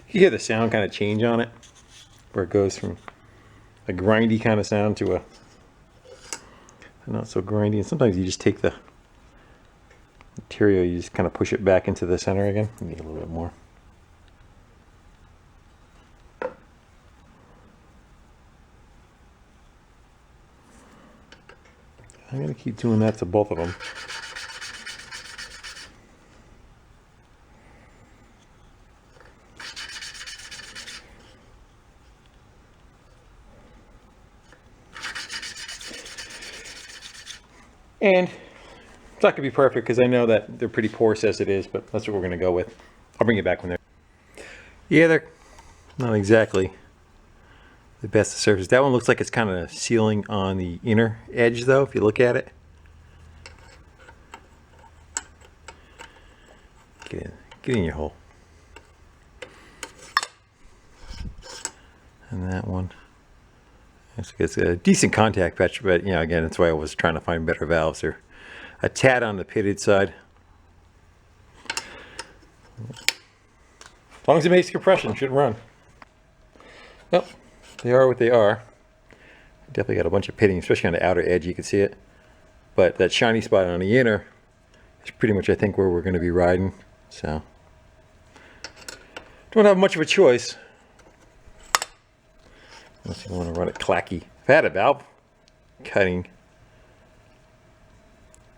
A: You hear the sound kind of change on it, where it goes from a grindy kind of sound to a not so grindy. And sometimes you just take the material, you just kind of push it back into the center again. You need a little bit more. I'm going to keep doing that to both of them. And it's not going to be perfect because I know that they're pretty porous as it is, but that's what we're going to go with. I'll bring it back when they're... Yeah, they're not exactly the best of surface. That one looks like it's kind of sealing on the inner edge though, if you look at it. Get in your hole. And that one. It's a decent contact patch, but you know, again, that's why I was trying to find better valves. They're a tad on the pitted side. As long as it makes compression, it should run. Well, they are what they are. Definitely got a bunch of pitting, especially on the outer edge, you can see it. But that shiny spot on the inner is pretty much, I think, where we're going to be riding. So, don't have much of a choice. Unless you want to run it clacky. If I had a valve cutting,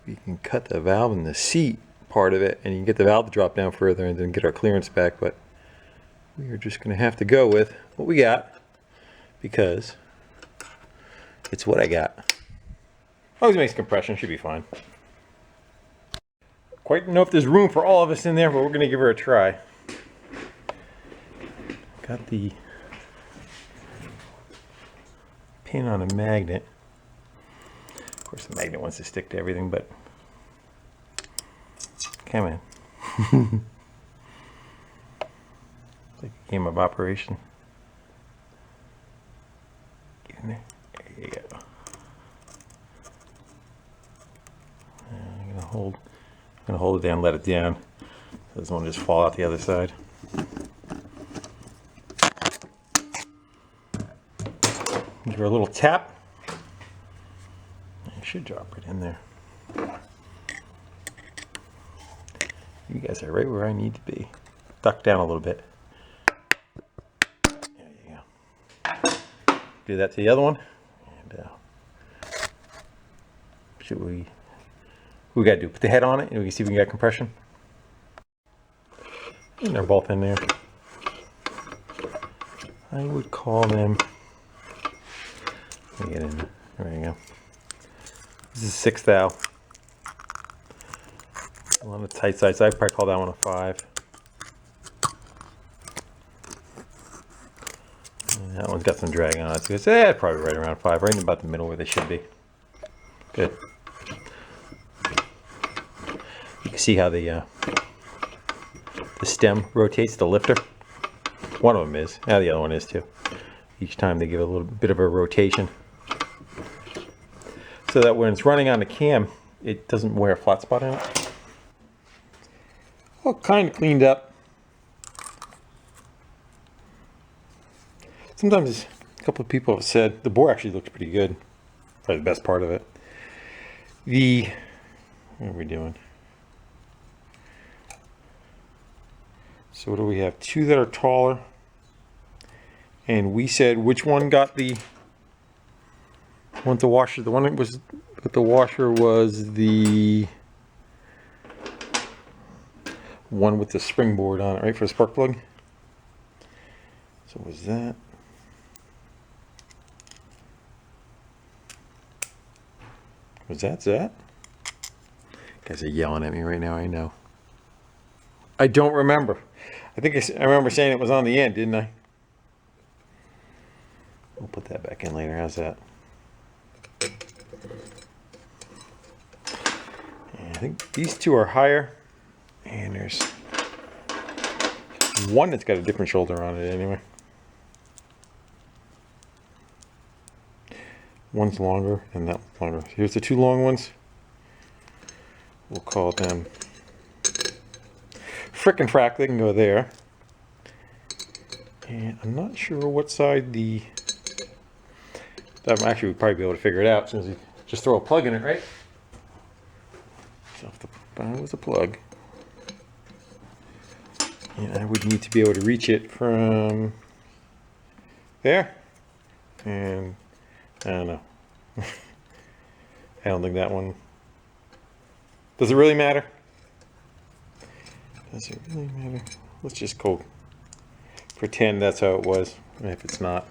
A: you can cut the valve in the seat part of it, and you can get the valve to drop down further and then get our clearance back. But we are just going to have to go with what we got, because it's what I got. Always makes compression, should be fine. Quite know if there's room for all of us in there, but we're gonna give her a try. Got the pin on a magnet. Of course, the magnet wants to stick to everything, but come on. It's like a game of operation. Get in there. There you go. I'm gonna hold it down, let it down. It doesn't want to just fall out the other side. Give her a little tap. I should drop it in there. You guys are right where I need to be. Duck down a little bit. There you go. Do that to the other one. And should we gotta do? Put the head on it and we can see if we can get compression. And they're both in there. I would call them. Let me get in there. There you go. This is 6 thou. On the tight side, so I'd probably call that one a 5. And that one's got some drag on it, so it's probably right around 5, right in about the middle where they should be. Good. You can see how the stem rotates, the lifter. One of them is. Now the other one is too. Each time they give a little bit of a rotation, so that when it's running on the cam, it doesn't wear a flat spot in it. All kind of cleaned up. Sometimes a couple of people have said the bore actually looks pretty good. Probably the best part of it. What are we doing? So what do we have? 2 that are taller. And we said which one got the one with the washer? The one that was with the washer was the one with the springboard on it, right, for the spark plug. So was that? Was that that? Guys are yelling at me right now, I know. I don't remember. I think I remember saying it was on the end, didn't I? We'll put that back in later. How's that? And I think these 2 are higher. And there's one that's got a different shoulder on it anyway. One's longer and that one's longer. Here's the 2 long ones. We'll call them frick and frack. They can go there. And I'm not sure what side that actually would probably be able to figure it out as soon as you just throw a plug in it, right? So if the bottom was a plug. And I would need to be able to reach it from there. And I don't know. I don't think that one. Does it really matter? Does it really matter? Let's just go pretend that's how it was. If it's not,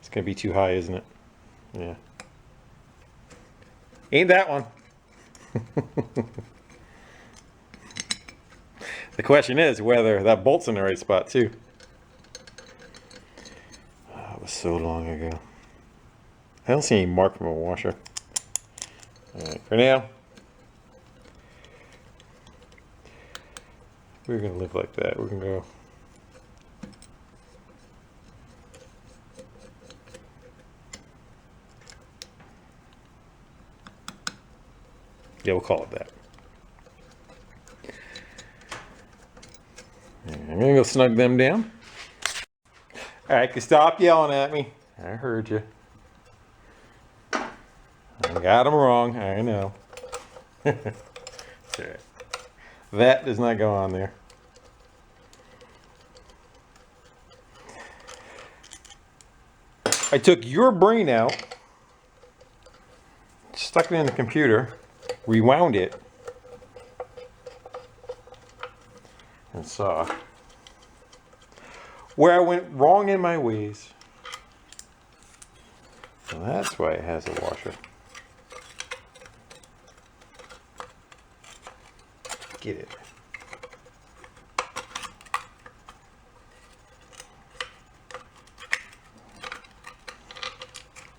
A: it's gonna be too high, isn't it? Yeah. Ain't that one. The question is whether that bolt's in the right spot too. Oh, it was so long ago. I don't see any mark from a washer. Alright, for now, we're going to live like that. We're going to go. Yeah, we'll call it that. I'm going to go snug them down. Alright, you stop yelling at me. I heard you. I got them wrong. I know. That does not go on there. I took your brain out, stuck it in the computer, rewound it, and saw where I went wrong in my ways. So that's why it has a washer. Get it.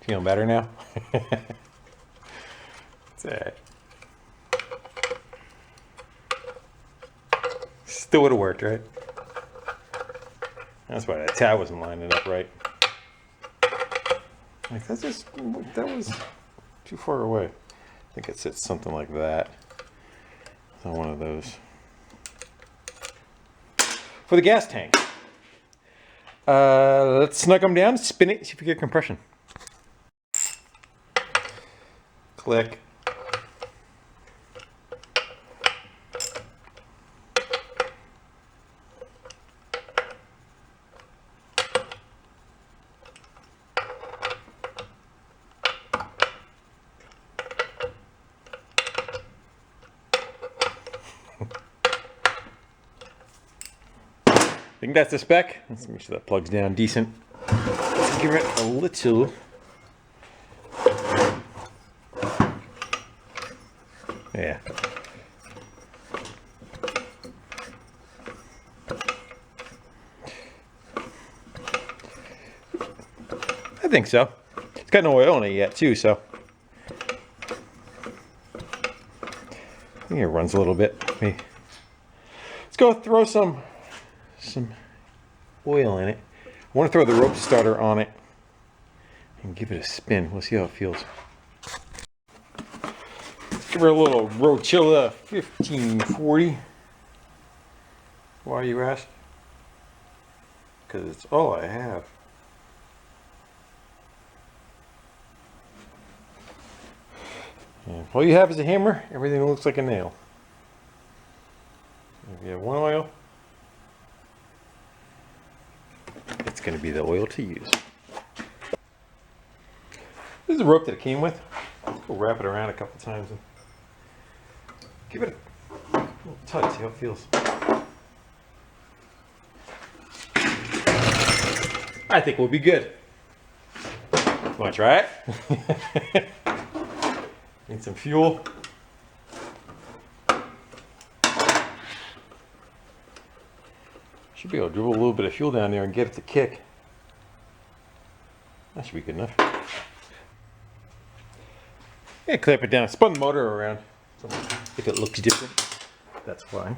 A: Feeling better now? It's alright. Still would have worked, right? That's why that tab wasn't lining up right. Like that was too far away. I think it sits something like that. It's on one of those. For the gas tank. Let's snug them down, spin it, see if we get compression. Click. I think that's the spec. Let's make sure that plugs down decent. Let's give it a little. Yeah. I think so. It's got no oil in it yet too, so. I think it runs a little bit. Let's go throw some oil in it. I want to throw the rope starter on it and give it a spin. We'll see how it feels. Give her a little Rochilla 1540. Why, you ask? Because it's all I have. And if all you have is a hammer, everything looks like a nail. If you have one oil, it's going to be the oil to use. This is the rope that it came with. Let's go wrap it around a couple times and give it a little touch, see how it feels. I think we'll be good. Want to try it? Need some fuel. Should be able to dribble a little bit of fuel down there and get it to kick. That should be good enough. Yeah, clamp it down. Spun the motor around. So if it looks different, that's fine.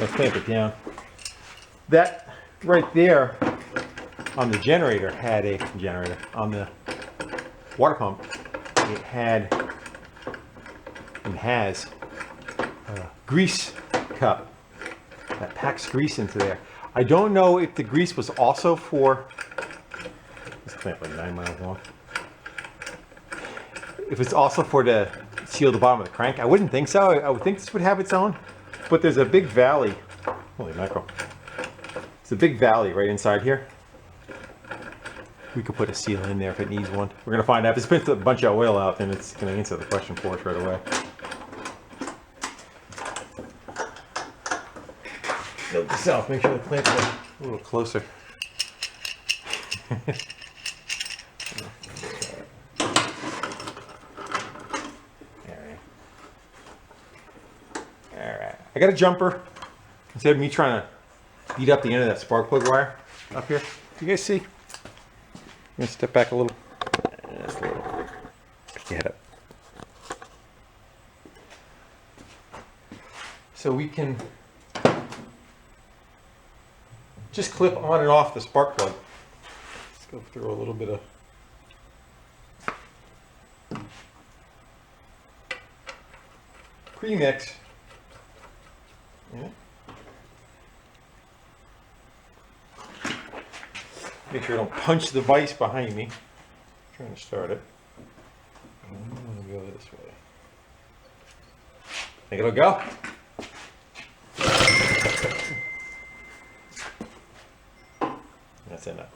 A: Let's clamp it down. That right there on the generator had a generator. On the water pump, it had and has a grease cup that packs grease into there. I don't know if the grease was also for, this clamp like 9 miles long. If it's also for to seal the bottom of the crank. I wouldn't think so. I would think this would have its own, but there's a big valley. Holy mackerel. It's a big valley right inside here. We could put a seal in there if it needs one. We're gonna find out. If it spits a bunch of oil out, then it's gonna answer the question for us right away. Note to self, make sure the clamps are a little closer. Alright. I got a jumper. Instead of me trying to beat up the end of that spark plug wire up here. You guys see? I'm gonna step back a little. Just a little. Pick your head up. So we can just clip on and off the spark plug. Let's go through a little bit of premix. Yeah. Make sure I don't punch the vise behind me. I'm trying to start it. I'm going to go this way. Think it'll go? That's enough.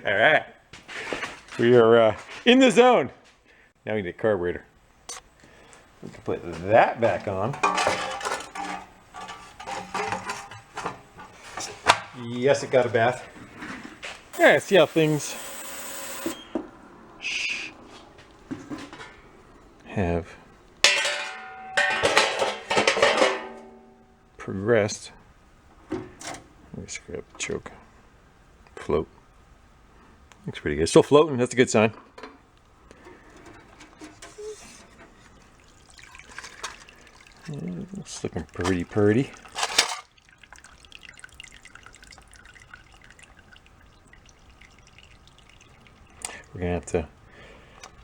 A: All right. We are in the zone. Now we need a carburetor. We can put that back on. Yes, it got a bath. Yeah, see how things have progressed. Let me screw up the choke. Float. Looks pretty good. Still floating, that's a good sign. It's looking pretty. We're gonna have to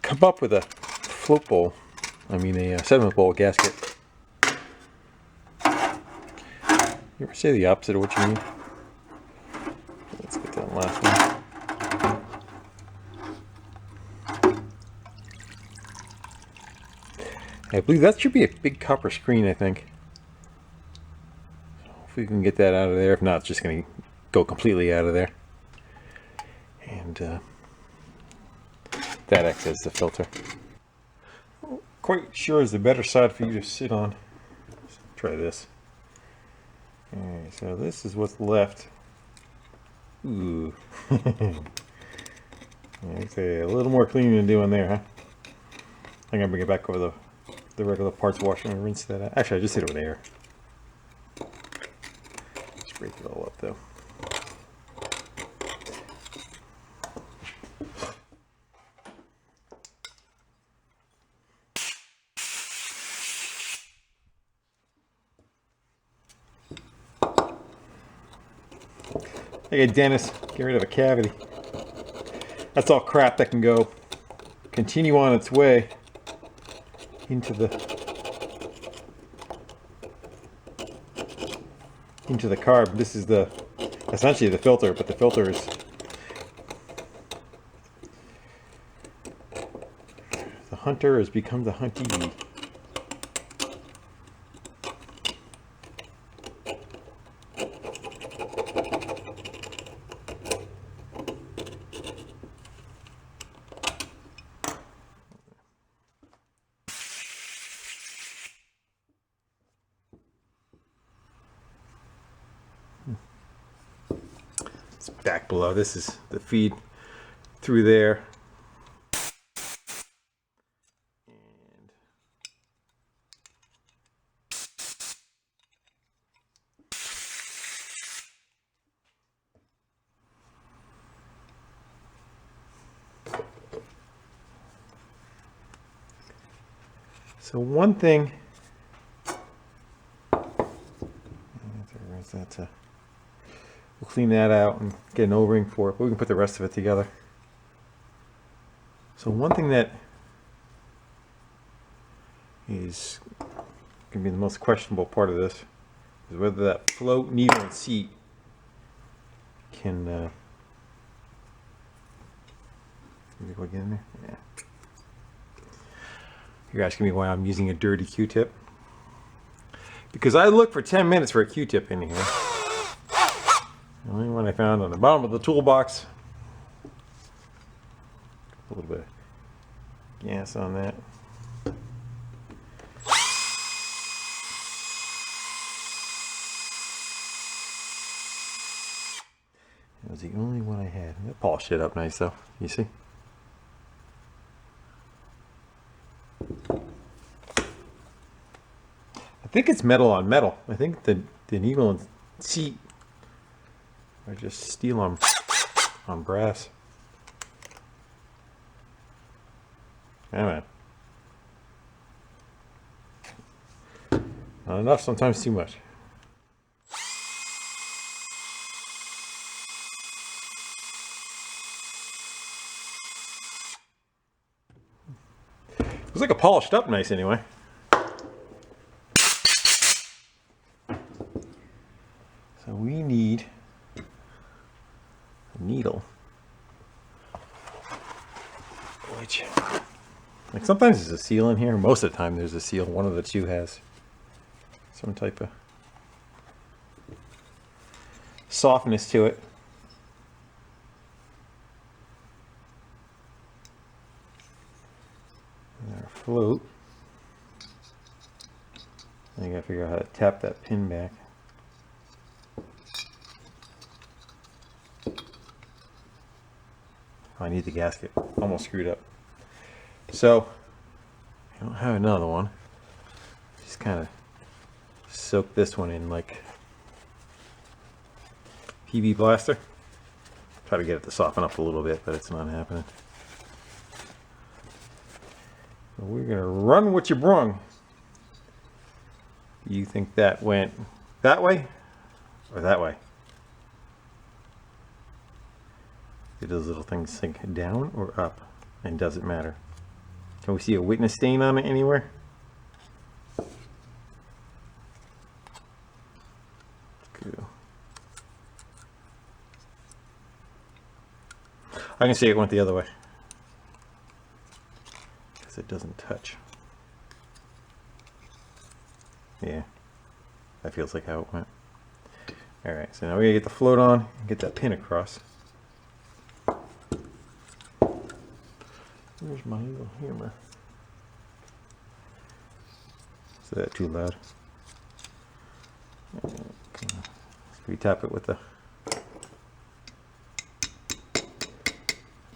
A: come up with a float bowl. I mean a sediment bowl gasket. You ever say the opposite of what you mean? Let's get that last one. I believe that should be a big copper screen, I think. So if we can get that out of there. If not, it's just going to go completely out of there. And that acts as the filter. Quite sure is the better side for you to sit on. Let's try this. Alright, so this is what's left. Ooh. Okay, a little more cleaning to do in there, huh? I'm gonna bring it back over the regular parts washer and rinse that out. Actually, I just hit it with air. Just break it all up though. Like a dentist, get rid of a cavity. That's all crap that can go continue on its way into the carb. This is essentially the filter, but the filter is the hunter has become the huntee. It's back below. This is the feed through there. And so one thing, we'll clean that out and get an O-ring for it, but we can put the rest of it together. So one thing that is going to be the most questionable part of this is whether that float, needle, and seat can maybe go get in there. Yeah. You're asking me why I'm using a dirty Q-tip? Because I looked for 10 minutes for a Q-tip in here. The only one I found on the bottom of the toolbox. A little bit of gas on that. That was the only one I had. That polished it up nice though, you see? I think it's metal on metal. I think the needle and seat are just steel on brass. Yeah, man. Not enough, sometimes too much. It was like a polished up nice anyway. So we need a needle, which, like, sometimes there's a seal in here. Most of the time there's a seal. One of the two has some type of softness to it. And our float. I gotta figure out how to tap that pin back. I need the gasket. Almost screwed up. So, I don't have another one. Just kind of soak this one in like PV plaster. Try to get it to soften up a little bit, but it's not happening. So we're gonna run what you brung. Do you think that went that way or that way? Do those little things sink down or up? And does it matter? Can we see a witness stain on it anywhere? Cool. I can see it went the other way because it doesn't touch. Yeah, that feels like how it went. All right, so now we gotta get the float on and get that pin across. Where's my little hammer? Is that too loud? Okay. Let's re-tap it with the...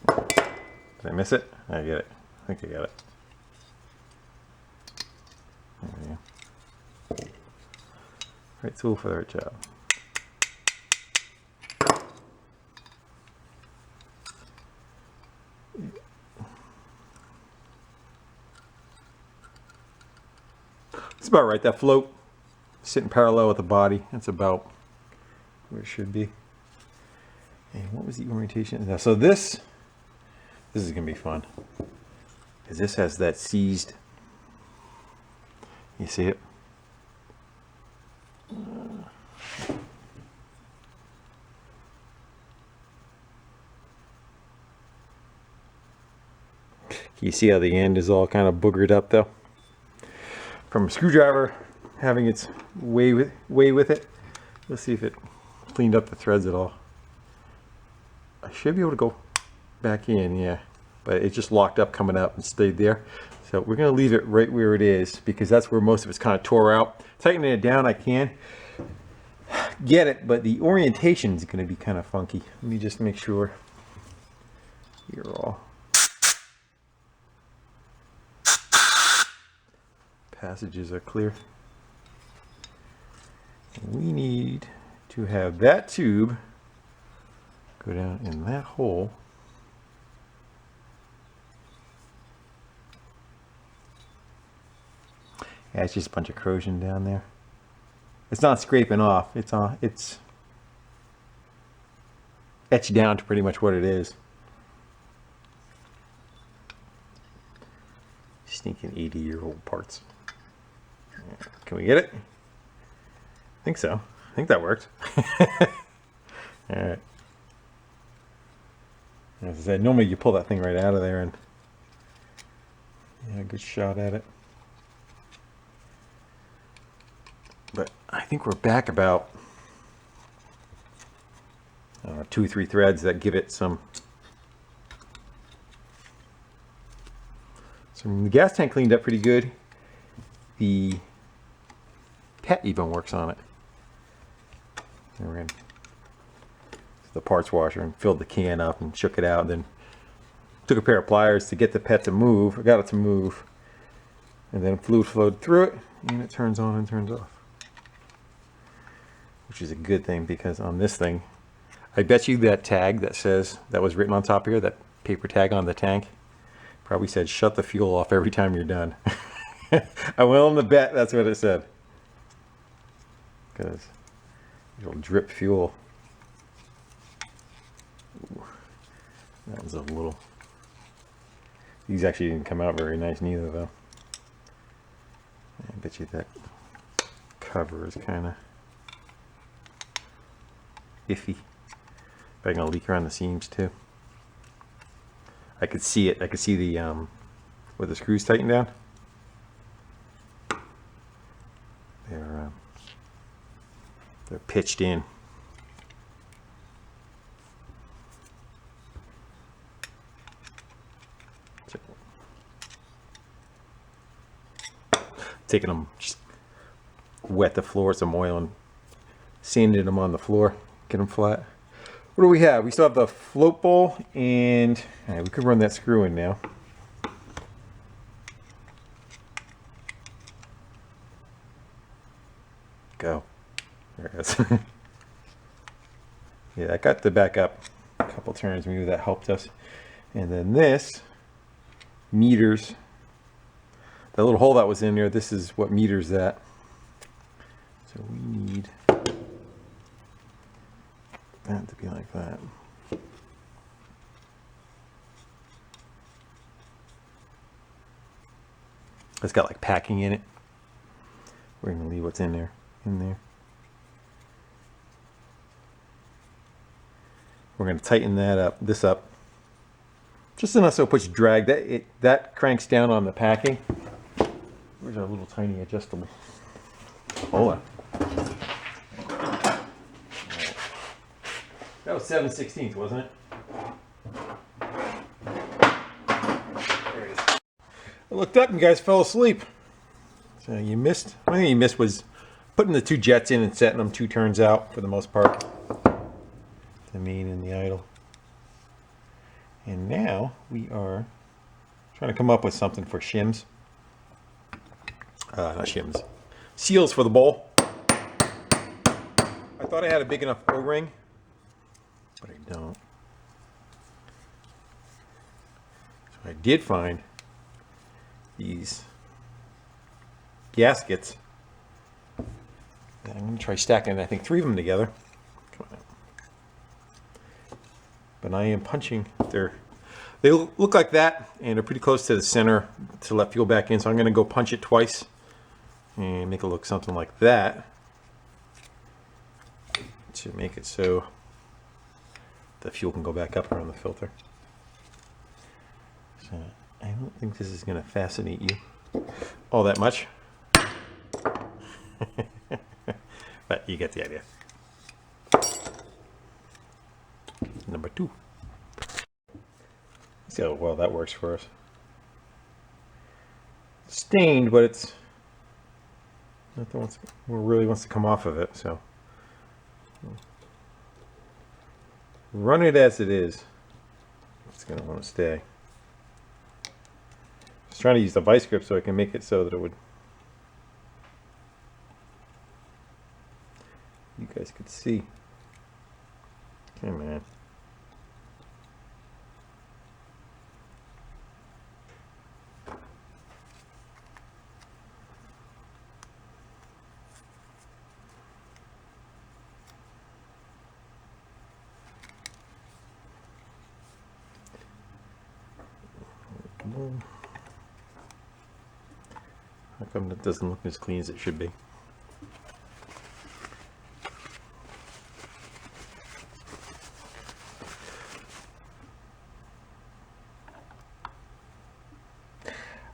A: Did I miss it? I get it. I think I got it. There we go. Right tool for the right job. It's about right. That float sitting parallel with the body. That's about where it should be. And what was the orientation? Now, so this is gonna be fun because this has that seized. You see it? Can you see how the end is all kind of boogered up though? From a screwdriver having its way with it. Let's see if it cleaned up the threads at all. I should be able to go back in, yeah. But it just locked up coming up and stayed there. So we're gonna leave it right where it is because that's where most of it's kind of tore out. Tightening it down I can get it, but the orientation is gonna be kind of funky. Let me just make sure you're all passages are clear. We need to have that tube go down in that hole. Yeah, it's just a bunch of corrosion down there. It's not scraping off. It's etched down to pretty much what it is. Stinking 80-year-old parts. Can we get it? I think so. I think that worked. Alright. As I said, normally you pull that thing right out of there and yeah, good shot at it. But I think we're back about 2 or 3 threads that give it some. So the gas tank cleaned up pretty good. The pet even works on it. And we're in the parts washer and filled the can up and shook it out. And then took a pair of pliers to get the pet to move. I got it to move. And then fluid flowed through it and it turns on and turns off. Which is a good thing because on this thing, I bet you that tag that says, that was written on top here, that paper tag on the tank, probably said shut the fuel off every time you're done. I'm willing to bet that's what it said. Because it'll drip fuel. Ooh, that was a little... These actually didn't come out very nice neither though. I bet you that cover is kind of iffy. But I'm gonna leak around the seams too. I could see it. I could see the where the screws tighten down. They're pitched in. So, taking them, just wet the floor with some oil and sanding them on the floor, get them flat. What do we have? We still have the float bowl, and all right, we could run that screw in now. Go. There it is. Yeah, I got the back up a couple turns. Maybe that helped us. And then this meters that little hole that was in there. This is what meters that. So we need that to be like that. It's got like packing in it. We're gonna leave what's in there. We're going to tighten that up, this up, just enough so it puts drag. That cranks down on the packing. Where's our little tiny adjustable? Hold on. Right. That was 7/16, wasn't it? There it is. I looked up and you guys fell asleep. So you missed. One thing you missed was putting the two jets in and setting them 2 turns out for the most part. The main and the idle. And now we are trying to come up with something for shims. Not shims. Seals for the bowl. I thought I had a big enough O-ring, but I don't. So I did find these gaskets. And I'm going to try stacking, I think, 3 of them together. Come on. But I am punching. They look like that, and they're pretty close to the center to let fuel back in. So I'm going to go punch it twice and make it look something like that to make it so the fuel can go back up around the filter. So I don't think this is going to fascinate you all that much, but you get the idea. Number 2. See how well that works for us. It's stained, but it's nothing really wants to come off of it. So run it as it is. It's going to want to stay. Just trying to use the vice grip so I can make it so that it would. You guys could see. Okay, man. How come it doesn't look as clean as it should be?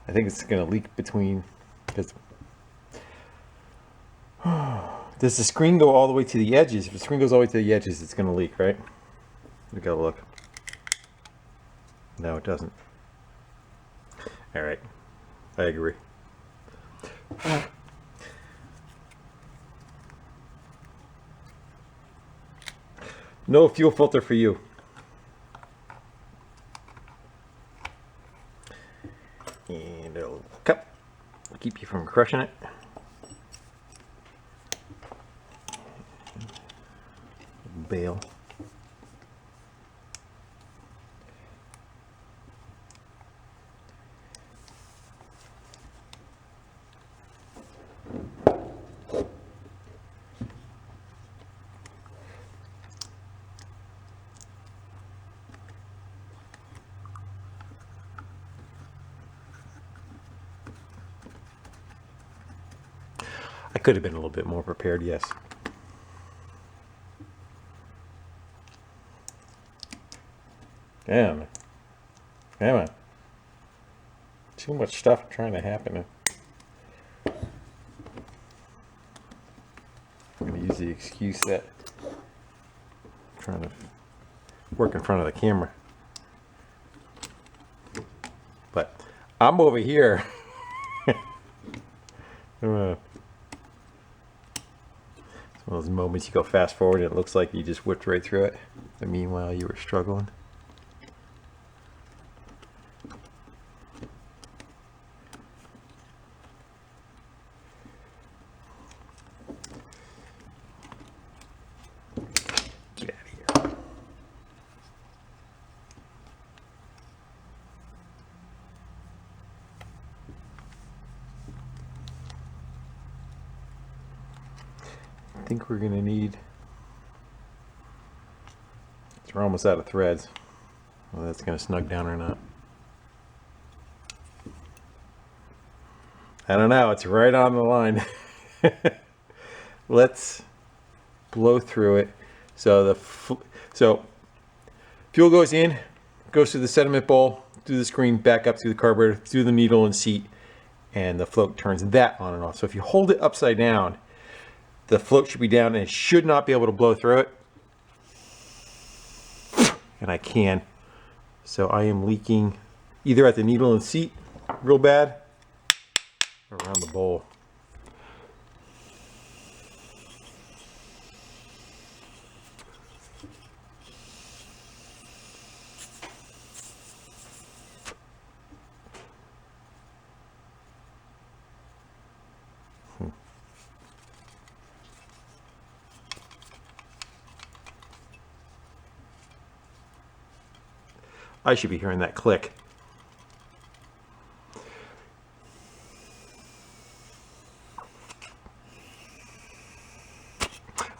A: I think it's going to leak between, because does the screen go all the way to the edges? If the screen goes all the way to the edges, it's going to leak, right? We gotta look. No, it doesn't. All right, I agree. No fuel filter for you. And a little cup to keep you from crushing it. Bail. I could have been a little bit more prepared, yes. Damn. Come on. Too much stuff trying to happen. I'm going to use the excuse that I'm trying to work in front of the camera. But I'm over here. So Those moments you go fast forward and it looks like you just whipped right through it. And meanwhile you were struggling. Get out of here. I think we're going to need, we're almost out of threads. Well, that's going to snug down or not. I don't know, it's right on the line. Let's blow through it. So fuel goes in, goes through the sediment bowl, through the screen, back up through the carburetor, through the needle and seat, and the float turns that on and off. So if you hold it upside down, the float should be down and it should not be able to blow through it. And I can. So I am leaking either at the needle and seat real bad or around the bowl. I should be hearing that click.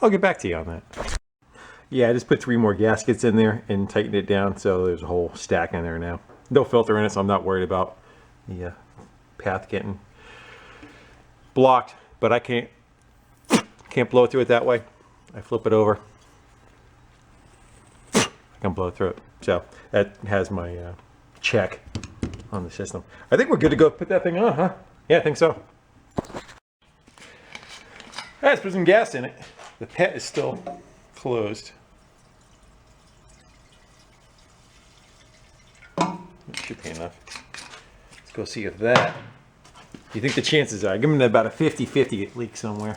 A: I'll get back to you on that. Yeah, I just put 3 more gaskets in there and tightened it down, so there's a whole stack in there now. No filter in it, so I'm not worried about the path getting blocked, but I can't blow through it that way. I flip it over. I can blow through it. So that has my check on the system. I think we're good to go put that thing on, huh? Yeah, I think so. Let's put some gas in it. The pet is still closed. That should be enough. Let's go see if that. You think the chances are? Give them about a 50-50 it leaks somewhere.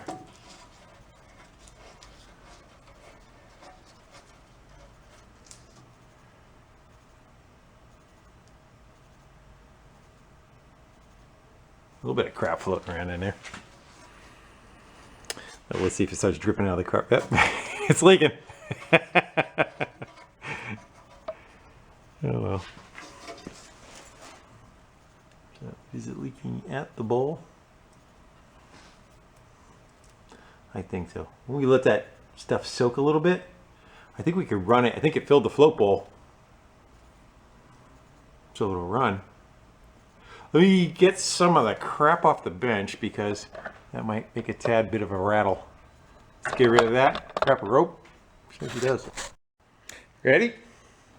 A: A little bit of crap floating around in there. Now let's see if it starts dripping out of the car. Yep. It's leaking. Oh well. So, is it leaking at the bowl? I think so. When we let that stuff soak a little bit, I think we could run it. I think it filled the float bowl. So it'll run. Let me get some of the crap off the bench because that might make a tad bit of a rattle. Let's get rid of that. Crap a rope. See if he does. Ready?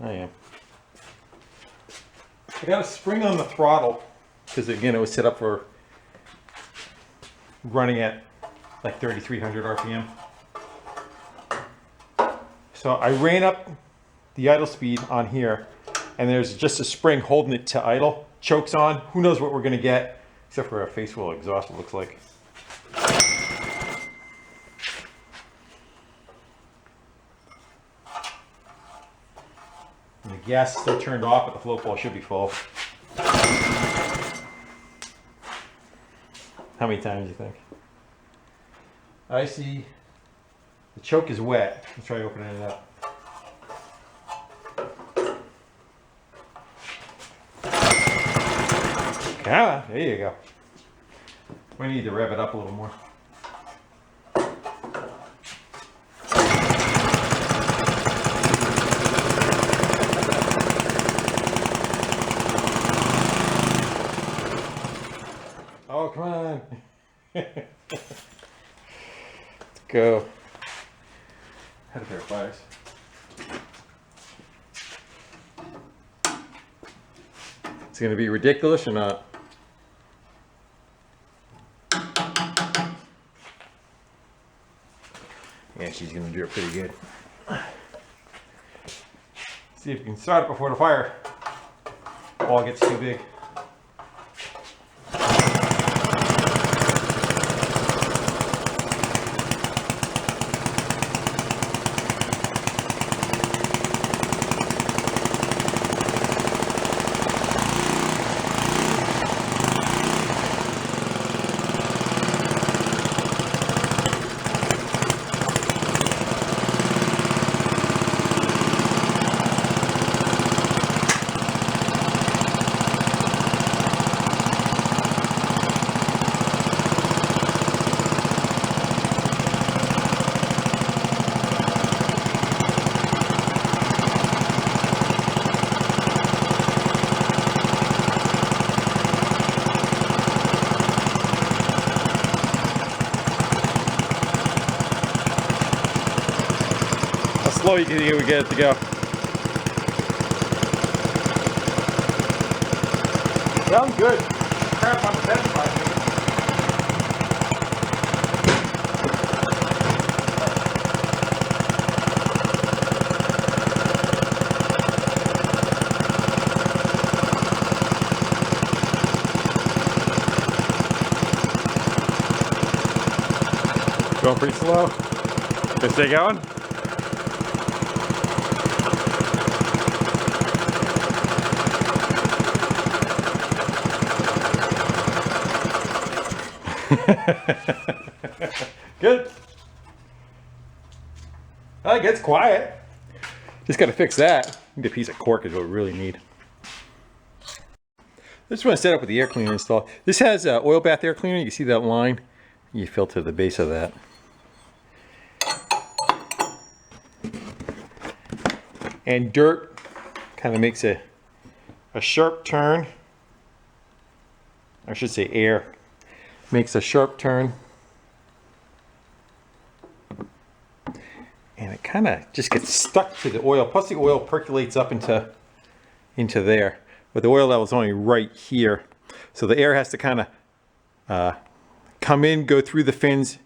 A: I am. I got a spring on the throttle because again it was set up for running at like 3,300 RPM. So I ran up the idle speed on here and there's just a spring holding it to idle. Chokes on. Who knows what we're going to get, except for a face wheel exhaust, it looks like. And the gas is still turned off, but the float ball should be full. How many times do you think? I see the choke is wet. Let's try opening it up. Ah, there you go. We need to rev it up a little more. Oh, come on. Let's go. Had a pair of pliers. It's going to be ridiculous or not? Yeah, she's going to do it pretty good. See if you can start it before the fire ball gets too big. slow you can get it to go. Sounds good. Crap on the best side. Going pretty slow. Gonna stay going. Good. It gets quiet. Just got to fix that. Need a piece of cork is what we really need. I just want to set up with the air cleaner installed. This has oil bath air cleaner. You can see that line. You filter the base of that. And dirt kind of makes a sharp turn. I should say air makes a sharp turn. And it kind of just gets stuck to the oil. Plus the oil percolates up into there. But the oil level is only right here. So the air has to kind of come in, go through the fins,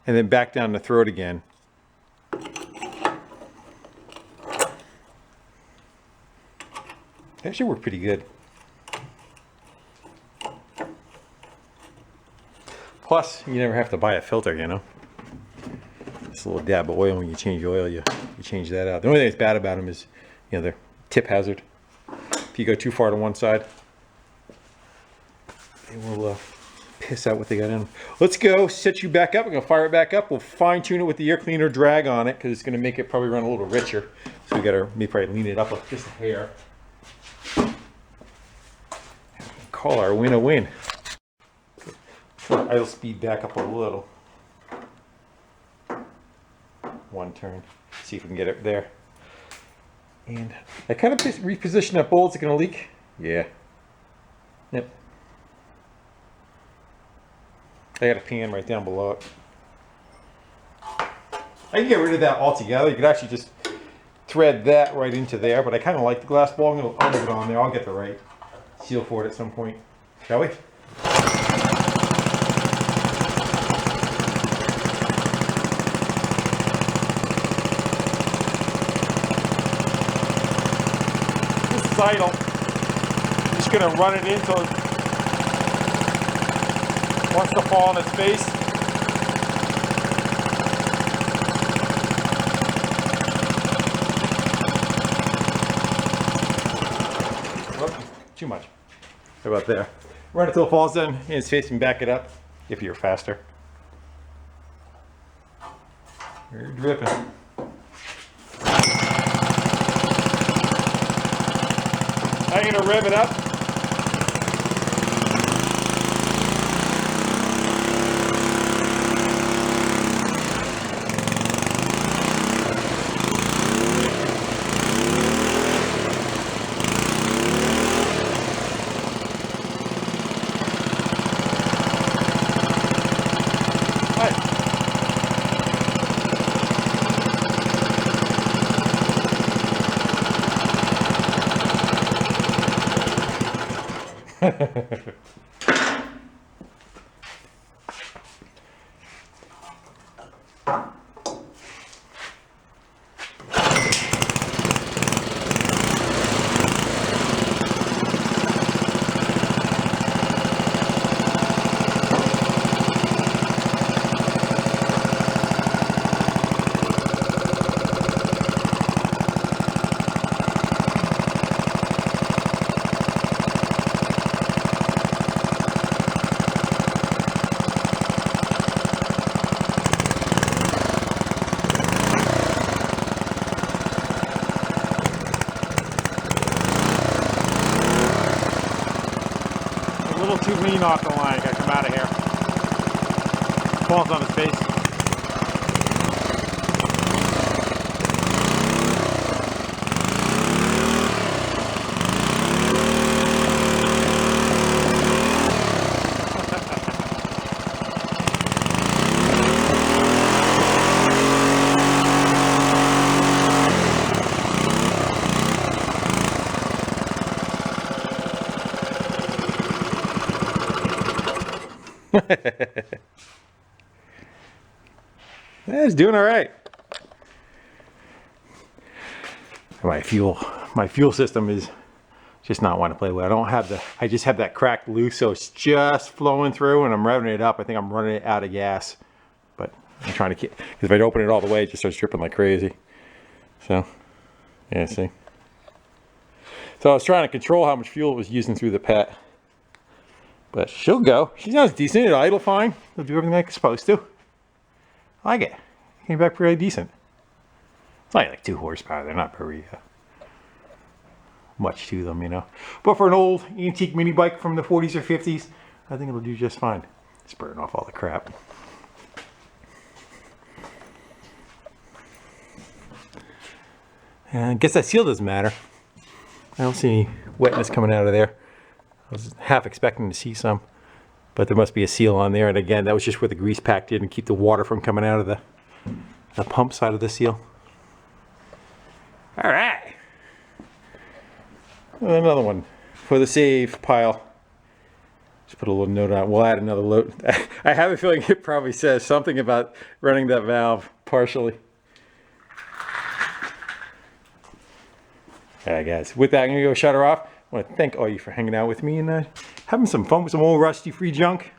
A: and then back down the throat again. That should work pretty good. Plus, you never have to buy a filter, you know. Just a little dab of oil when you change oil, you change that out. The only thing that's bad about them is, you know, they're tip hazard. If you go too far to one side, they will piss out what they got in them. Let's go set you back up. We're gonna fire it back up. We'll fine tune it with the air cleaner drag on it because it's gonna make it probably run a little richer. So we gotta maybe probably lean it up like just a hair. Call our win a win. Idle speed back up a little. One turn. See if we can get it there. And I kind of reposition that bowl. Is it going to leak? Yeah. Yep. I got a pan right down below it. I can get rid of that altogether. You could actually just thread that right into there, but I kind of like the glass bowl. I'll leave it on there. I'll get the right seal for it at some point. Shall we? This is idle. I'm just going to run it in until it wants to fall on its face. Too much. How about there? Run it till it falls in and it's facing, back it up if you're faster. You're dripping. I'm going to rev it up. Too lean off the line. Gotta come out of here. Falls on his face. Yeah, it's doing all right. My fuel system is just not wanting to play with. I just have that crack loose, so it's just flowing through, and I'm revving it up. I think I'm running it out of gas, but I'm trying to keep, because if I open it all the way, it just starts dripping like crazy. So, yeah, see. So I was trying to control how much fuel it was using through the pet, but she'll go. She sounds decent. It'll idle fine. It'll do everything like it's supposed to. I like it. Came back pretty decent. It's only like 2 horsepower. They're not very much to them, you know. But for an old antique mini bike from the 40s or 50s, I think it'll do just fine. It's burning off all the crap. And I guess that seal doesn't matter. I don't see any wetness coming out of there. I was half expecting to see some, but there must be a seal on there. And again, that was just where the grease pack did and keep the water from coming out of the pump side of the seal. All right. Another one for the save pile. Just put a little note on it. We'll add another load. I have a feeling it probably says something about running that valve partially. All right, guys. With that, I'm going to go shut her off. I want to thank all you for hanging out with me and having some fun with some old rusty-free junk.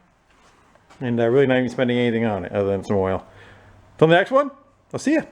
A: And really not even spending anything on it other than some oil. Till the next one, I'll see you.